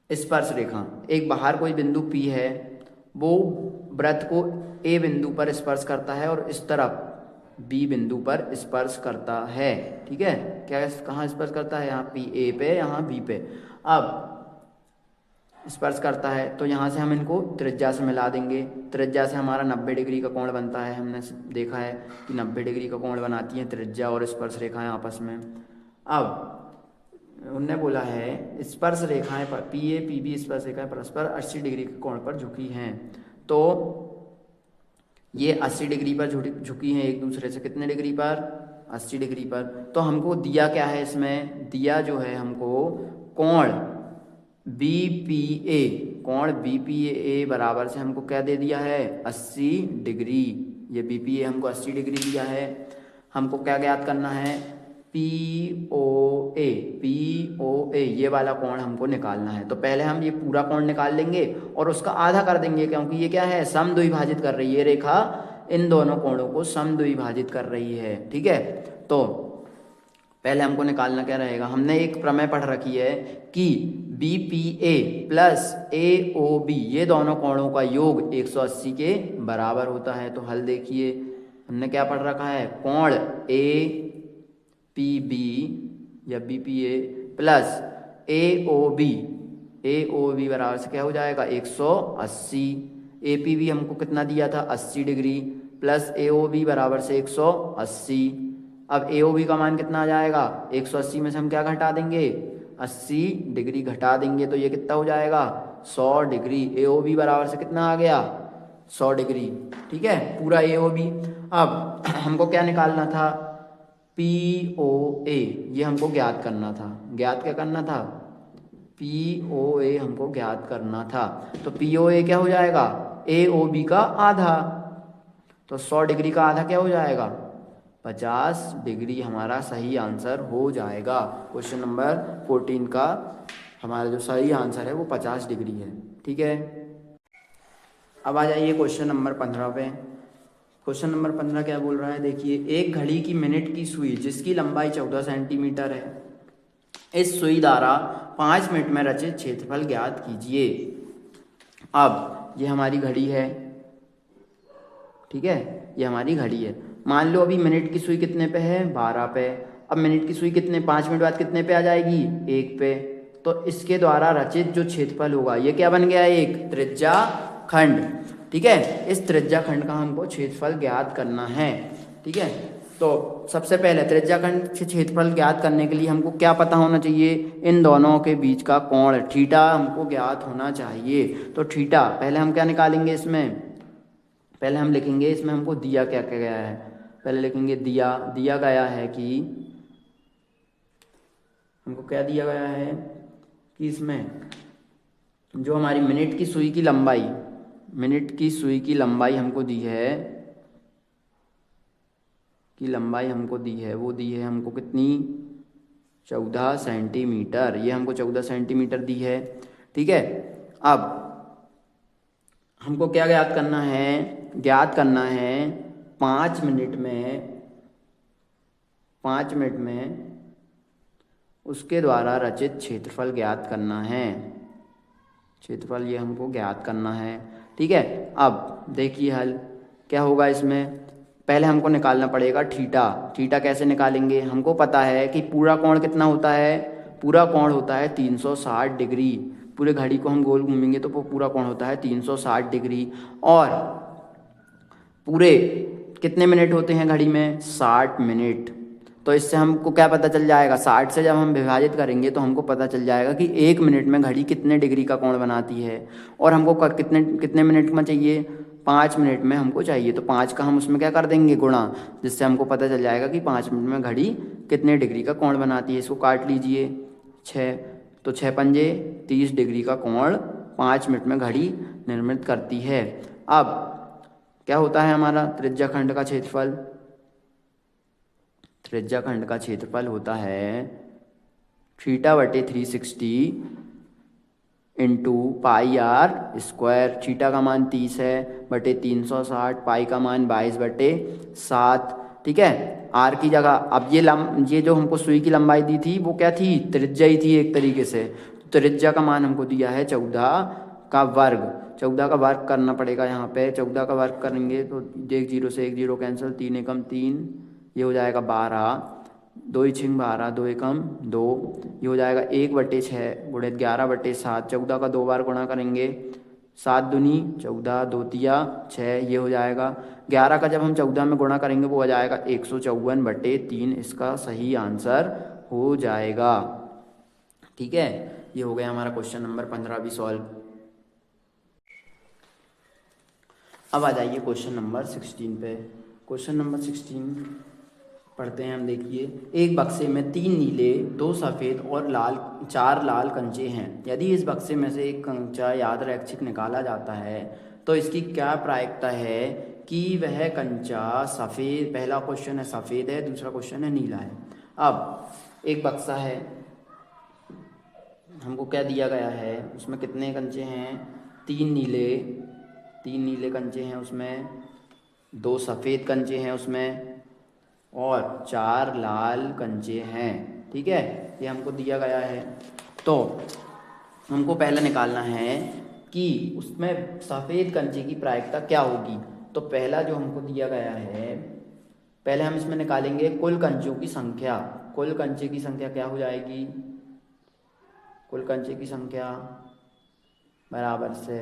स्पर्श रेखा, एक बाहर कोई बिंदु P है, वो वृत्त को A बिंदु पर स्पर्श करता है और इस तरफ B बिंदु पर स्पर्श करता है। ठीक है, क्या कहाँ स्पर्श करता है, यहाँ PA पे, यहाँ B पे। अब स्पर्श करता है तो यहाँ से हम इनको त्रिज्या से मिला देंगे। त्रिज्या से हमारा 90 डिग्री का कोण बनता है, हमने देखा है कि 90 डिग्री का कोण बनाती हैं त्रिज्या और स्पर्श रेखाएं आपस में। अब उनने बोला है स्पर्श रेखाएं पर PA PB स्पर्श रेखाएं परस्पर 80 डिग्री के कोण पर झुकी हैं। तो ये 80 डिग्री पर झुकी हैं एक दूसरे से, कितने डिग्री पर 80 डिग्री पर। तो हमको दिया क्या है, इसमें दिया जो है हमको कोण BPA, कोण BPA बराबर से हमको क्या दे दिया है 80 डिग्री। ये BPA हमको 80 डिग्री दिया है। हमको क्या ज्ञात करना है, POA ये वाला कोण हमको निकालना है। तो पहले हम ये पूरा कोण निकाल लेंगे और उसका आधा कर देंगे, क्योंकि ये क्या है समद्विभाजित कर रही है, रेखा इन दोनों कोणों को समद्विभाजित कर रही है। ठीक है, तो पहले हमको निकालना क्या रहेगा, हमने एक प्रमेय पढ़ रखी है कि BPA प्लस AOB ये दोनों कोणों का योग 180 के बराबर होता है। तो हल देखिए, हमने क्या पढ़ रखा है, कोण APB या BPA प्लस AOB बराबर से क्या हो जाएगा 180। APB हमको कितना दिया था 80 डिग्री प्लस AOB बराबर से 180। अब AOB का मान कितना आ जाएगा, 180 में से हम क्या घटा देंगे 80 डिग्री घटा देंगे, तो ये कितना हो जाएगा 100 डिग्री। AOB बराबर से कितना आ गया 100 डिग्री। ठीक है, पूरा AOB। अब हमको क्या निकालना था, POA ये हमको ज्ञात करना था। ज्ञात क्या करना था, POA हमको ज्ञात करना था। तो POA क्या हो जाएगा AOB का आधा, तो 100 डिग्री का आधा क्या हो जाएगा 50 डिग्री। हमारा सही आंसर हो जाएगा। क्वेश्चन नंबर 14 का हमारा जो सही आंसर है वो 50 डिग्री है। ठीक है, अब आ जाइए क्वेश्चन नंबर 15 पे। क्वेश्चन नंबर 15 क्या बोल रहा है, देखिए एक घड़ी की मिनट की सुई जिसकी लंबाई 14 सेंटीमीटर है, इस सुई द्वारा 5 मिनट में रचित क्षेत्रफल ज्ञात कीजिए। अब ये हमारी घड़ी है, ठीक है, ये हमारी घड़ी है। मान लो अभी मिनट की सुई कितने पे है 12 पे। अब मिनट की सुई कितने 5 मिनट बाद कितने पे आ जाएगी 1 पे। तो इसके द्वारा रचित जो क्षेत्रफल होगा ये क्या बन गया, एक त्रिज्या खंड। ठीक है, इस त्रिज्या खंड का हमको क्षेत्रफल ज्ञात करना है। ठीक है, तो सबसे पहले त्रिज्या खंड से क्षेत्रफल ज्ञात करने के लिए हमको क्या पता होना चाहिए, इन दोनों के बीच का कोण थीटा हमको ज्ञात होना चाहिए। तो थीटा पहले हम क्या निकालेंगे, इसमें पहले हम लिखेंगे, इसमें हमको दिया क्या क्या गया है, पहले लिखेंगे दिया गया है कि हमको क्या दिया गया है कि इसमें जो हमारी मिनट की सुई की लंबाई, मिनट की सुई की लंबाई हमको दी है, की लंबाई हमको दी है, वो दी है हमको कितनी 14 सेंटीमीटर। ये हमको 14 सेंटीमीटर दी है। ठीक है, अब हमको क्या ज्ञात करना है, ज्ञात करना है 5 मिनट में 5 मिनट में उसके द्वारा रचित क्षेत्रफल ज्ञात करना है। क्षेत्रफल ये हमको ज्ञात करना है, ठीक है। अब देखिए हल क्या होगा इसमें। पहले हमको निकालना पड़ेगा थीटा। थीटा कैसे निकालेंगे, हमको पता है कि पूरा कोण कितना होता है, पूरा कोण होता है 360 डिग्री। पूरे घड़ी को हम गोल घूमेंगे तो पूरा कोण होता है 360 डिग्री। और पूरे कितने मिनट होते हैं घड़ी में, 60 मिनट। तो इससे हमको क्या पता चल जाएगा, 60 से जब हम विभाजित करेंगे तो हमको पता चल जाएगा कि 1 मिनट में घड़ी कितने डिग्री का कोण बनाती है। और हमको कितने कितने मिनट में चाहिए, 5 मिनट में हमको चाहिए। तो 5 का हम उसमें क्या कर देंगे, गुणा, जिससे हमको पता चल जाएगा कि 5 मिनट में घड़ी कितने डिग्री का कोण बनाती है। इसको काट लीजिए, 6, तो 6 पंजे 30 डिग्री का कोण 5 मिनट में घड़ी निर्मित करती है। अब क्या होता है हमारा त्रिज्या खंड का क्षेत्रफल। त्रिज्या खंड का क्षेत्रफल होता है थीटा बटे 360 into pi r square. Theta का मान 30 है बटे 360, पाई का मान 22 बटे 7, ठीक है। आर की जगह अब ये जो हमको सुई की लंबाई दी थी वो क्या थी, त्रिज्या ही थी एक तरीके से। त्रिज्या का मान हमको दिया है 14 का वर्ग। 14 का वर्ग करना पड़ेगा यहाँ पे। 14 का वर्ग करेंगे तो 1 0 से 1 0 कैंसिल, 3 एकम 3, ये हो जाएगा 12, 2 छिंग 12, 2 एकम 2, ये हो जाएगा 1/6 गुणित 11/7। 14 का 2 बार गुणा करेंगे, 7 दूनी 14, 2 तिया 6, ये हो जाएगा। 11 का जब हम 14 में गुणा करेंगे वो हो जाएगा 154/3। इसका सही आंसर हो जाएगा, ठीक है। ये हो गया हमारा क्वेश्चन नंबर 15 भी सॉल्व। अब आ जाइए क्वेश्चन नंबर 16 पे। क्वेश्चन नंबर 16 पढ़ते हैं हम। देखिए, एक बक्से में 3 नीले, 2 सफ़ेद और 4 लाल कंचे हैं। यदि इस बक्से में से एक कंचा यादृच्छिक निकाला जाता है तो इसकी क्या प्रायिकता है कि वह कंचा सफ़ेद, पहला क्वेश्चन है सफ़ेद है, दूसरा क्वेश्चन है नीला है। अब एक बक्सा है, हमको क्या दिया गया है, उसमें कितने कंचे हैं, 3 नीले कंचे हैं उसमें, 2 सफ़ेद कंचे हैं उसमें और 4 लाल कंचे हैं, ठीक है। ये हमको दिया गया है। तो हमको पहले निकालना है कि उसमें सफ़ेद कंचे की प्रायिकता क्या होगी। तो पहला जो हमको दिया गया है, पहले हम इसमें निकालेंगे कुल कंचों की संख्या। कुल कंचे की संख्या क्या हो जाएगी, कुल कंचे की संख्या बराबर से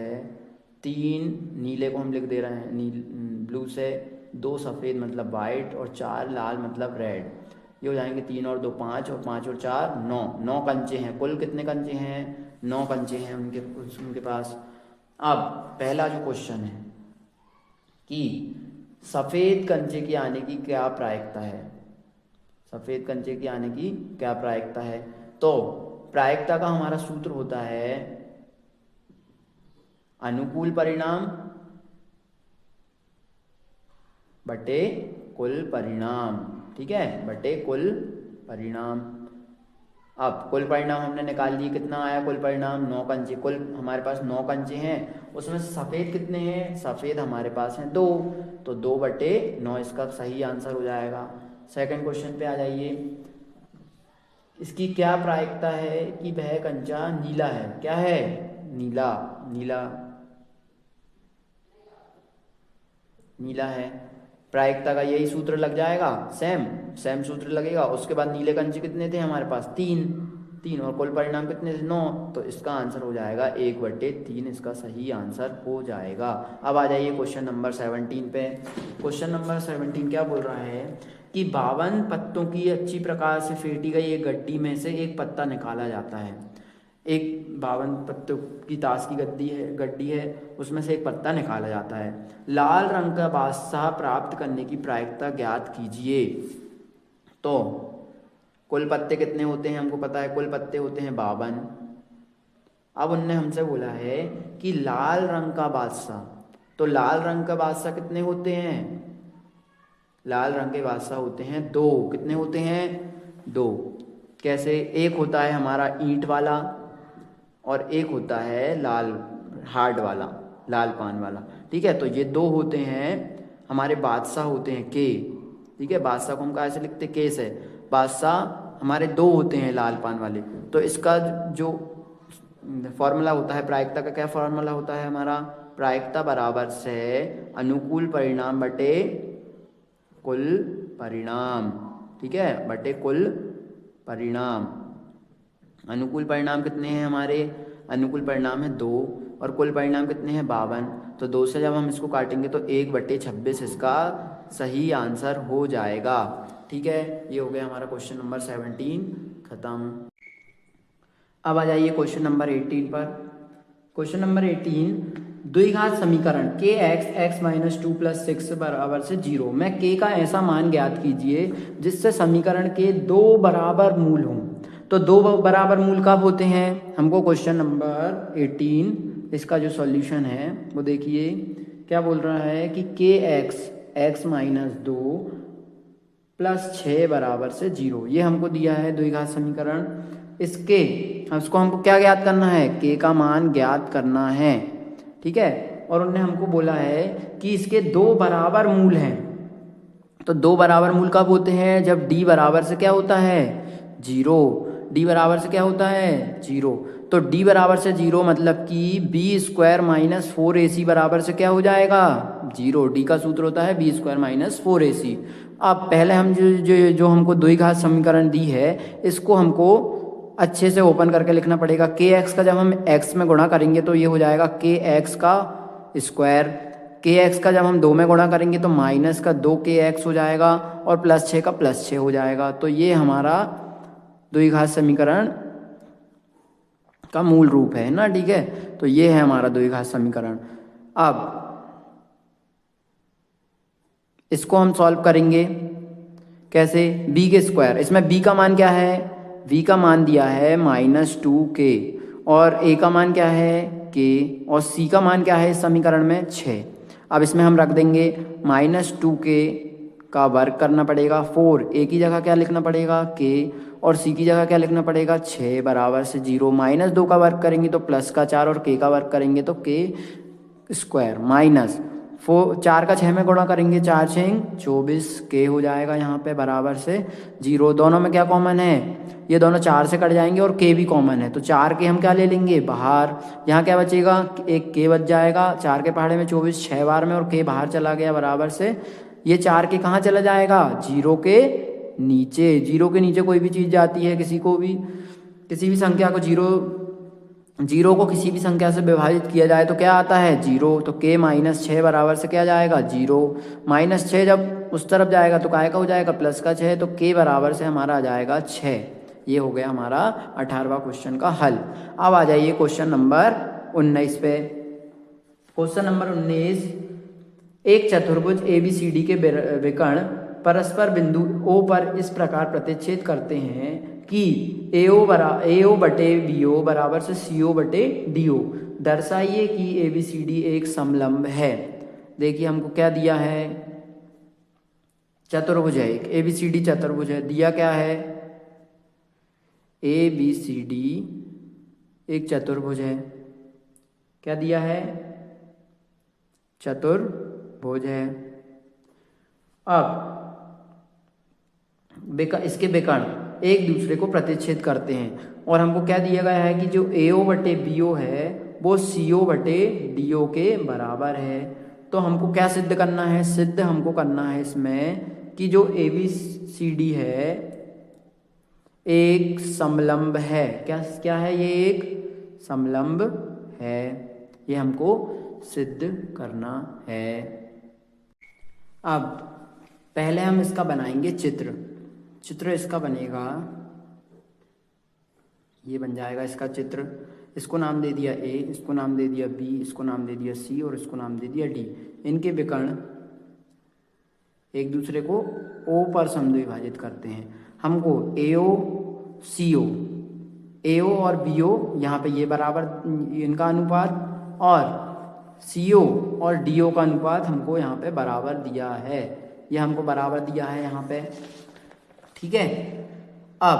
3 नीले को हम लिख दे रहे हैं ब्लू से, 2 सफ़ेद मतलब वाइट और 4 लाल मतलब रेड। ये हो जाएंगे 3 और 2 5 और 5 और 4 9। 9 कंचे हैं, कुल कितने कंचे हैं, 9 कंचे हैं उनके पास। अब पहला जो क्वेश्चन है कि सफ़ेद कंचे के आने की क्या प्रायिकता है, सफ़ेद कंचे के आने की क्या प्रायिकता है। तो प्रायिकता का हमारा सूत्र होता है अनुकूल परिणाम बटे कुल परिणाम, ठीक है, बटे कुल परिणाम। अब कुल परिणाम हमने निकाल लिए, कितना आया कुल परिणाम, 9 कंचे। कुल हमारे पास 9 कंचे हैं, उसमें सफ़ेद कितने हैं, सफ़ेद हमारे पास हैं 2, तो 2/9 इसका सही आंसर हो जाएगा। सेकंड क्वेश्चन पे आ जाइए। इसकी क्या प्रायिकता है कि वह कंचा नीला है, क्या है, नीला, नीला है। प्रायिकता का यही सूत्र लग जाएगा, सेम सूत्र लगेगा। उसके बाद नीले कंचे कितने थे हमारे पास, 3 और कुल परिणाम कितने थे, 9, तो इसका आंसर हो जाएगा 1/3, इसका सही आंसर हो जाएगा। अब आ जाइए क्वेश्चन नंबर 17 पे। क्वेश्चन नंबर 17 क्या बोल रहा है कि 52 पत्तों की अच्छी प्रकार से फेंटी गई एक गड्डी में से एक पत्ता निकाला जाता है। एक 52 पत्तों की ताश की गड्डी है, उसमें से एक पत्ता निकाला जाता है। लाल रंग का बादशाह प्राप्त करने की प्रायिकता ज्ञात कीजिए। तो कुल पत्ते कितने होते हैं हमको पता है, कुल पत्ते होते हैं 52। अब उनने हमसे बोला है कि लाल रंग का बादशाह, तो लाल रंग का बादशाह कितने होते हैं, लाल रंग के बादशाह होते हैं 2। कितने होते हैं, 2। कैसे, एक होता है हमारा ईंट वाला और एक होता है लाल हार्ड वाला, लाल पान वाला, ठीक है। तो ये 2 होते हैं हमारे बादशाह होते हैं के, ठीक है। बादशाह को हम कैसे लिखते, के से। बादशाह हमारे 2 होते हैं लाल पान वाले। तो इसका जो फॉर्मूला होता है प्रायिकता का, क्या फॉर्मूला होता है हमारा? प्रायिकता बराबर से अनुकूल परिणाम बटे कुल परिणाम, ठीक है, बटे कुल परिणाम। अनुकूल परिणाम कितने हैं हमारे? अनुकूल परिणाम है 2 और कुल परिणाम कितने हैं? 52। तो 2 से जब हम इसको काटेंगे तो 1/26 इसका सही आंसर हो जाएगा, ठीक है। ये हो गया हमारा क्वेश्चन नंबर 17 खत्म। अब आ जाइए क्वेश्चन नंबर 18 पर। क्वेश्चन नंबर 18, द्विघात समीकरण के एक्स माइनस 2 प्लस 6 बराबर से 0 में के का ऐसा मान ज्ञात कीजिए जिससे समीकरण के 2 बराबर मूल हों। तो 2 बराबर मूल कब होते हैं? हमको क्वेश्चन नंबर 18 इसका जो सॉल्यूशन है वो देखिए क्या बोल रहा है कि के एक्स माइनस 2 प्लस 6 बराबर से 0, ये हमको दिया है द्विघात समीकरण। इसको हमको क्या ज्ञात करना है? के का मान ज्ञात करना है, ठीक है। और उन्होंने हमको बोला है कि इसके 2 बराबर मूल हैं। तो 2 बराबर मूल कब होते हैं? जब d बराबर से क्या होता है? 0। d बराबर से क्या होता है? 0। तो d बराबर से 0 मतलब कि बी स्क्वायर माइनस 4ac बराबर से क्या हो जाएगा? 0। d का सूत्र होता है बी स्क्वायर माइनस 4ac। अब पहले हम जो हमको द्विघात समीकरण दी है इसको हमको अच्छे से ओपन करके लिखना पड़ेगा। के एक्स का जब हम x में गुणा करेंगे तो ये हो जाएगा के एक्स का स्क्वायर। के एक्स का जब हम 2 में गुणा करेंगे तो माइनस का 2kx हो जाएगा और प्लस 6 का प्लस 6 हो जाएगा। तो ये हमारा द्विघात समीकरण का मूल रूप है ना, ठीक है। तो ये है हमारा द्विघात समीकरण। अब इसको हम सॉल्व करेंगे कैसे? b के स्क्वायर, इसमें b का मान क्या है? v का मान दिया है -2k और a का मान क्या है? k और c का मान क्या है इस समीकरण में? 6। अब इसमें हम रख देंगे -2k का वर्ग करना पड़ेगा 4, a की जगह क्या लिखना पड़ेगा? k और c की जगह क्या लिखना पड़ेगा? 6 बराबर से 0। -2 का वर्ग करेंगे तो प्लस का 4 और k का वर्ग करेंगे तो k स्क्वायर माइनस 4 का 6 में गुणा करेंगे 4 6 24 के हो जाएगा यहाँ पे बराबर से 0। दोनों में क्या कॉमन है? ये दोनों 4 से कट जाएंगे और के भी कॉमन है। तो 4 के हम क्या ले लेंगे? बाहर। यहाँ क्या बचेगा? एक के बच जाएगा। 4 के पहाड़े में 24 6 बार में और के बाहर चला गया बराबर से ये 4 के कहाँ चला जाएगा? 0 के नीचे। 0 के नीचे कोई भी चीज़ जाती है, किसी भी संख्या को 0 को किसी भी संख्या से विभाजित किया जाए तो क्या आता है? 0। तो k -6 बराबर से क्या जाएगा? 0। -6 जब उस तरफ जाएगा तो काय का हो जाएगा? प्लस का 6। तो k बराबर से हमारा आ जाएगा 6। ये हो गया हमारा 18वां क्वेश्चन का हल। अब आ जाइए क्वेश्चन नंबर 19 पे। क्वेश्चन नंबर 19, एक चतुर्भुज ABCD के विकर्ण परस्पर बिंदु O पर इस प्रकार प्रतिच्छेद करते हैं कि AO बटे BO बराबर से CO बटे DO। दर्शाइए कि ABCD एक समलंब है। देखिए हमको क्या दिया है? चतुर्भुज है, एक ABCD चतुर्भुज है। दिया क्या है? ABCD एक चतुर्भुज है। क्या दिया है? चतुर्भुज है। अब इसके विकर्ण एक दूसरे को प्रतिच्छेद करते हैं और हमको क्या दिया गया है कि जो AO बटे BO है वो CO बटे DO के बराबर है। तो हमको क्या सिद्ध करना है? सिद्ध हमको करना है इसमें कि जो ABCD है एक समलंब है। क्या है? ये एक समलंब है। ये हमको सिद्ध करना है। अब पहले हम इसका बनाएंगे चित्र इसका बनेगा, ये बन जाएगा इसका चित्र। इसको नाम दे दिया A, इसको नाम दे दिया B, इसको नाम दे दिया C और इसको नाम दे दिया D। इनके विकर्ण एक दूसरे को O पर समद्विभाजित करते हैं। हमको AO और BO यहाँ पे ये बराबर इनका अनुपात और CO और DO का अनुपात हमको यहाँ पे बराबर दिया है। ये हमको बराबर दिया है यहाँ पे, ठीक है। अब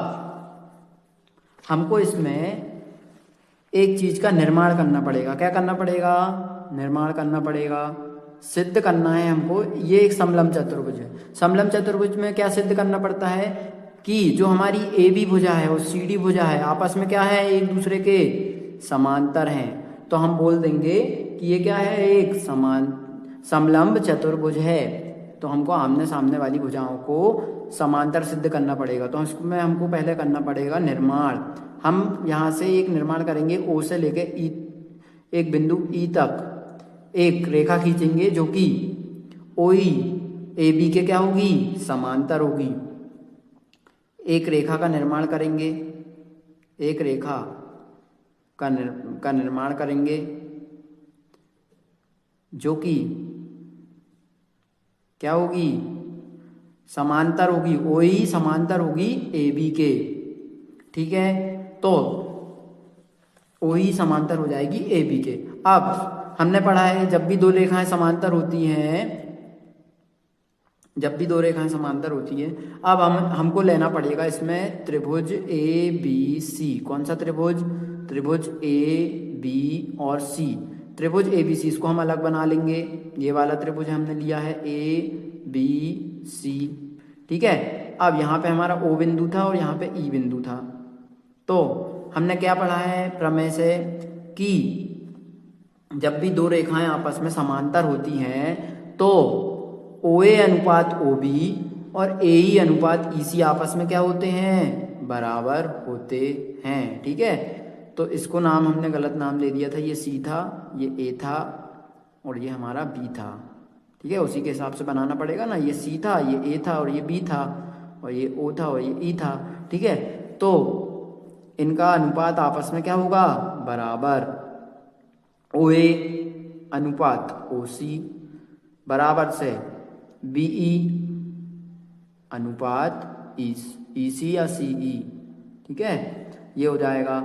हमको इसमें एक चीज़ का निर्माण करना पड़ेगा। क्या करना पड़ेगा? निर्माण करना पड़ेगा, सिद्ध करना है हमको। ये एक समलंब चतुर्भुज है। समलंब चतुर्भुज में क्या सिद्ध करना पड़ता है? कि जो हमारी ए बी भुजा है और सी डी भुजा है आपस में क्या है, एक दूसरे के समांतर हैं। तो हम बोल देंगे कि ये क्या है, एक समलंब चतुर्भुज है। तो हमको आमने सामने वाली भुजाओं को समांतर सिद्ध करना पड़ेगा। तो इसमें हमको पहले करना पड़ेगा निर्माण। हम यहाँ से एक निर्माण करेंगे, ओ से लेके ई, एक बिंदु ई तक एक रेखा खींचेंगे जो कि ओ ई ए बी के क्या होगी, समांतर होगी। एक रेखा का निर्माण करेंगे, एक रेखा का निर्माण करेंगे जो कि क्या होगी, समांतर होगी। ओ ई समांतर होगी ए बी के, ठीक है। तो ओ ई समांतर हो जाएगी ए बी के। अब हमने पढ़ा है जब भी दो रेखाएं समांतर होती हैं, जब भी दो रेखाएं समांतर होती हैं, अब हमको लेना पड़ेगा इसमें त्रिभुज ए बी सी। कौन सा त्रिभुज, त्रिभुज ए बी और सी। त्रिभुज ए बी सी इसको हम अलग बना लेंगे। ये वाला त्रिभुज हमने लिया है ए बी सी, ठीक है। अब यहाँ पे हमारा ओ बिंदु था और यहाँ पे ई बिंदु था। तो हमने क्या पढ़ा है प्रमेय से कि जब भी दो रेखाएं आपस में समांतर होती हैं तो ओ ए अनुपात ओ बी और ए ई अनुपात ई सी आपस में क्या होते हैं, बराबर होते हैं, ठीक है। तो इसको नाम हमने गलत नाम दे दिया था, ये सी था, ये ए था और ये हमारा बी था, ठीक है। उसी के हिसाब से बनाना पड़ेगा ना, ये सी था, ये ए था और ये बी था और ये ओ था और ये ई था, ठीक है। तो इनका अनुपात आपस में क्या होगा, बराबर। ओ ए अनुपात ओ सी बराबर से बी ई अनुपात ई सी या सी ई, ठीक है। ये हो जाएगा।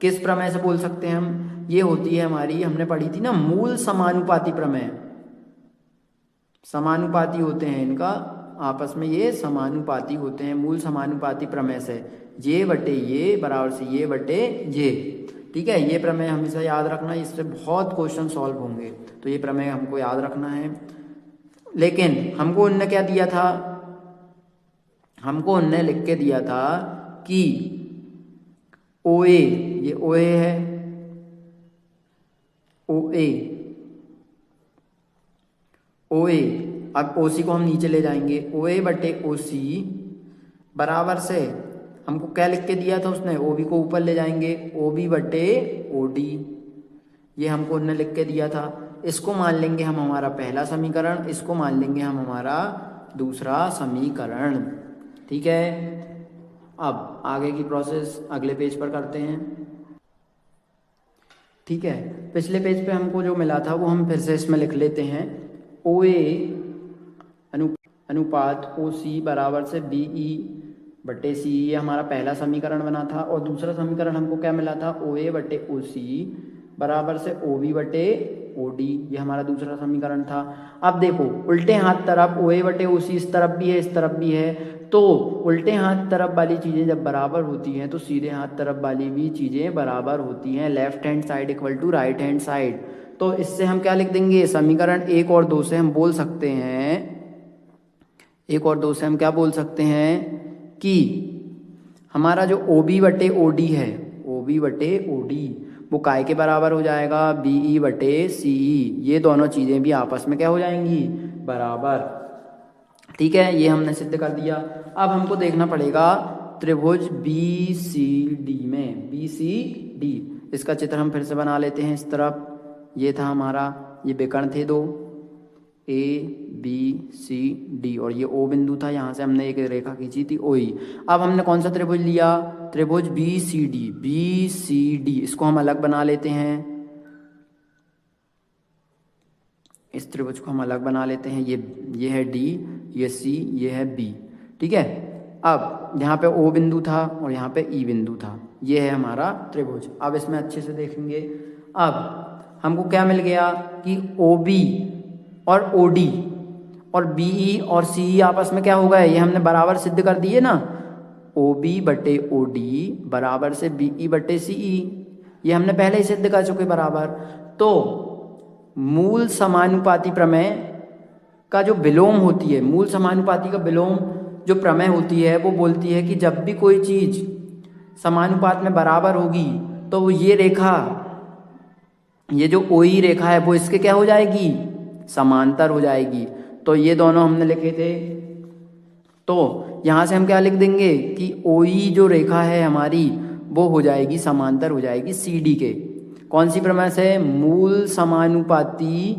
किस प्रमेय से बोल सकते हैं हम, ये होती है हमारी, हमने पढ़ी थी ना मूल समानुपाती प्रमेय। समानुपाती होते हैं इनका आपस में, ये समानुपाती होते हैं मूल समानुपाती प्रमेय से। ये बटे ये बराबर से ये बटे ये, ठीक है। ये प्रमेय हमेशा याद रखना, इससे बहुत क्वेश्चन सॉल्व होंगे। तो ये प्रमेय हमको याद रखना है। लेकिन हमको उनने क्या दिया था, हमको उनने लिख के दिया था कि ओ ए, ये ओ ए है, ओ ए, ओ ए। अब ओ सी को हम नीचे ले जाएंगे, ओ ए बटे ओ सी बराबर से हमको क्या लिख के दिया था उसने, ओ बी को ऊपर ले जाएंगे, ओ बी बटे ओ डी। ये हमको उनने लिख के दिया था। इसको मान लेंगे हम हमारा पहला समीकरण, इसको मान लेंगे हम हमारा दूसरा समीकरण, ठीक है। अब आगे की प्रोसेस अगले पेज पर करते हैं, ठीक है। पिछले पेज पे हमको जो मिला था वो हम फिर से इसमें लिख लेते हैं। ओ ए अनुपात ओ सी बराबर से बी ई बटे सी, ये हमारा पहला समीकरण बना था। और दूसरा समीकरण हमको क्या मिला था, ओ ए बटे ओ सी बराबर से ओ बी बटे ओ डी, ये हमारा दूसरा समीकरण था। अब देखो उल्टे हाथ तरफ ओ ए बटे ओ सी इस तरफ भी है इस तरफ भी है, तो उल्टे हाथ तरफ वाली चीज़ें जब बराबर होती हैं तो सीधे हाथ तरफ वाली भी चीज़ें बराबर होती हैं। Left hand side equal to right hand side. तो इससे हम क्या लिख देंगे, समीकरण 1 और 2 से हम बोल सकते हैं, 1 और 2 से हम क्या बोल सकते हैं कि हमारा जो ओ बी बटे ओ डी है, ओ बी बटे ओ डी वो काय के बराबर हो जाएगा, बी ई बटे सी ई। ये दोनों चीज़ें भी आपस में क्या हो जाएंगी, बराबर, ठीक है। ये हमने सिद्ध कर दिया। अब हमको देखना पड़ेगा त्रिभुज बी सी डी में, बी सी डी, इसका चित्र हम फिर से बना लेते हैं। इस तरफ ये था हमारा, ये विकर्ण थे दो, ए बी सी डी, और ये ओ बिंदु था, यहाँ से हमने एक रेखा खींची थी ओ ई। अब हमने कौन सा त्रिभुज लिया, त्रिभुज B C D, B C D, इसको हम अलग बना लेते हैं। इस त्रिभुज को हम अलग बना लेते हैं। ये है डी, ये सी, ये है बी, ठीक है। अब यहाँ पे ओ बिंदु था और यहाँ पे ई बिंदु था, ये है हमारा त्रिभुज। अब इसमें अच्छे से देखेंगे। अब हमको क्या मिल गया कि ओ बी और ओ डी और बी ई और सी ई आपस में क्या हो गए, ये हमने बराबर सिद्ध कर दिए ना। ओ बी बटे ओ डी बराबर से बी ई बटे सी ई, ये हमने पहले ही सिद्ध कर चुके बराबर। तो मूल समानुपाती प्रमेय का जो विलोम होती है, मूल समानुपाती का विलोम जो प्रमेय होती है वो बोलती है कि जब भी कोई चीज़ समानुपात में बराबर होगी तो वो ये रेखा, ये जो OE रेखा है वो इसके क्या हो जाएगी, समांतर हो जाएगी। तो ये दोनों हमने लिखे थे, तो यहाँ से हम क्या लिख देंगे कि OE जो रेखा है हमारी वो हो जाएगी समांतर हो जाएगी CD के। कौन सी प्रमेय से, मूल समानुपाती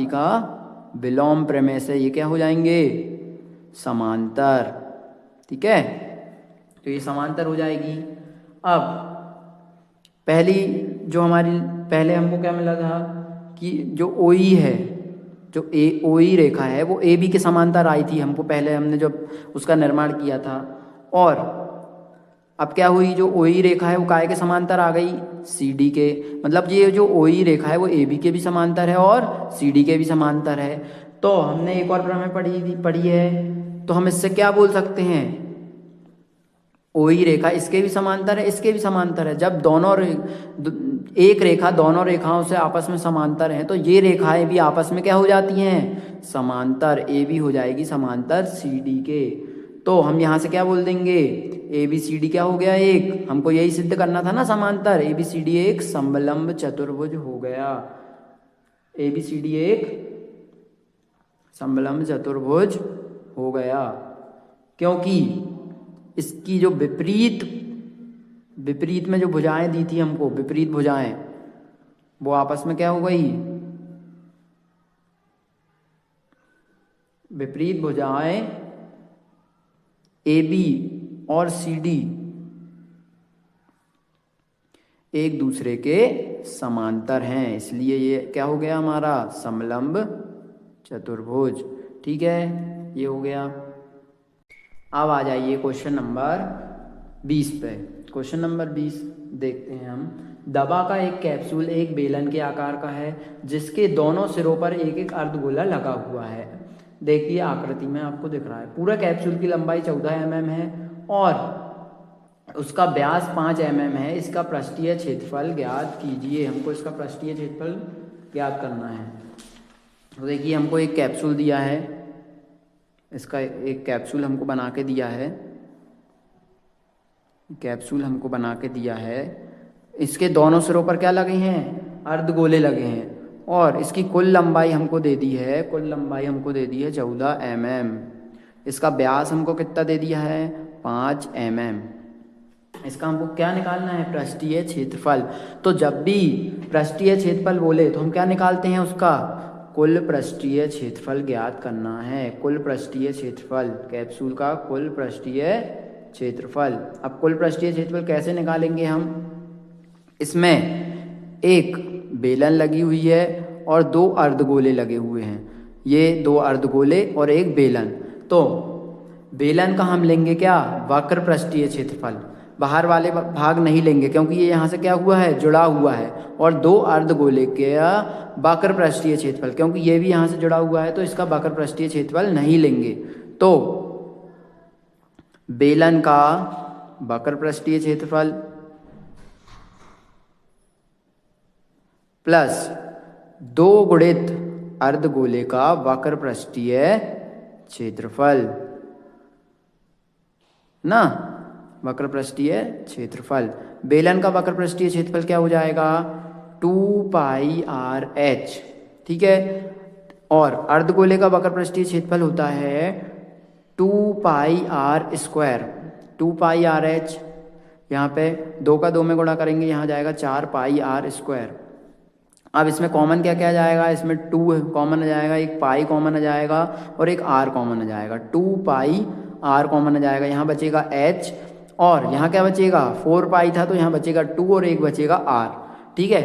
का विलोम प्रमेय से ये क्या हो जाएंगे, समांतर। ठीक है, तो ये समांतर हो जाएगी। अब पहली जो हमारी पहले हमको क्या मिला था कि जो OE है, जो OE रेखा है वो AB के समांतर आई थी हमको, पहले हमने जब उसका निर्माण किया था। और अब क्या हुई, जो OE रेखा है वो काय के समांतर आ गई, CD के। मतलब ये जो OE रेखा है वो AB के भी समांतर है और CD के भी समांतर है। तो हमने एक और प्रमेय पढ़ी है, तो हम इससे क्या बोल सकते हैं, OE रेखा इसके भी समांतर है, इसके भी समांतर है। जब एक रेखा दोनों रेखाओं से आपस में समांतर है तो ये रेखाएं भी आपस में क्या हो जाती हैं, समांतर। AB हो जाएगी समांतर CD के। तो हम यहाँ से क्या बोल देंगे, ABCD क्या हो गया, एक, हमको यही सिद्ध करना था ना, समांतर। ABCD एक समलंब चतुर्भुज हो गया, ABCD एक समलंब चतुर्भुज हो गया, क्योंकि इसकी जो विपरीत में जो भुजाएं दी थी हमको, विपरीत भुजाएं, वो आपस में क्या हो गई, विपरीत भुजाएं AB और CD एक दूसरे के समांतर हैं, इसलिए ये क्या हो गया हमारा, समलंब चतुर्भुज। ठीक है, ये हो गया। अब आ जाइए क्वेश्चन नंबर 20 पे। क्वेश्चन नंबर 20 देखते हैं हम। दवा का एक कैप्सूल एक बेलन के आकार का है जिसके दोनों सिरों पर एक एक अर्धगोला लगा हुआ है। देखिए आकृति में आपको दिख रहा है, पूरा कैप्सूल की लंबाई 14 mm है और उसका व्यास 5 mm है। इसका पृष्ठीय क्षेत्रफल ज्ञात कीजिए। हमको इसका पृष्ठीय क्षेत्रफल ज्ञात करना है। तो देखिए हमको एक कैप्सूल दिया है, इसका एक कैप्सूल हमको बना के दिया है, कैप्सूल हमको बना के दिया है। इसके दोनों सिरों पर क्या लगे हैं, अर्धगोले लगे हैं और इसकी कुल लंबाई हमको दे दी है, कुल लंबाई हमको दे दी है 14 mm। इसका व्यास हमको कितना दे दिया है, 5 mm। इसका हमको क्या निकालना है, पृष्ठीय क्षेत्रफल। तो जब भी पृष्ठीय क्षेत्रफल बोले तो हम क्या निकालते हैं, उसका कुल पृष्ठीय क्षेत्रफल ज्ञात करना है। कुल पृष्ठीय क्षेत्रफल, कैप्सूल का कुल पृष्ठीय क्षेत्रफल। अब कुल पृष्ठीय क्षेत्रफल कैसे निकालेंगे हम, इसमें एक बेलन लगी हुई है और 2 अर्धगोले लगे हुए हैं, ये 2 अर्धगोले और एक बेलन। तो बेलन का हम लेंगे क्या, वक्र पृष्ठीय क्षेत्रफल, बाहर वाले भाग नहीं लेंगे क्योंकि ये यहाँ से क्या हुआ है, जुड़ा हुआ है। और 2 अर्धगोले के वक्र पृष्ठीय क्षेत्रफल, क्योंकि ये भी यहाँ से जुड़ा हुआ है तो इसका वक्र पृष्ठीय क्षेत्रफल नहीं लेंगे। तो बेलन का वक्र पृष्ठीय क्षेत्रफल प्लस 2 गुणित अर्धगोले का वक्र पृष्ठीय क्षेत्रफल ना, वक्र पृष्ठीय क्षेत्रफल। बेलन का वक्र पृष्ठीय क्षेत्रफल क्या हो जाएगा, 2πrh। ठीक है, और अर्धगोले का वक्र पृष्ठीय क्षेत्रफल होता है 2πr², 2πrh। यहाँ पे 2 का 2 में गुणा करेंगे, यहाँ जाएगा 4πr²। अब इसमें कॉमन क्या क्या जाएगा, इसमें 2 कॉमन आ जाएगा, एक पाई कॉमन आ जाएगा और एक r कॉमन आ जाएगा, 2πr कॉमन आ जाएगा। यहाँ बचेगा h और यहाँ क्या बचेगा, 4π था तो यहाँ बचेगा 2 और एक बचेगा r। ठीक है,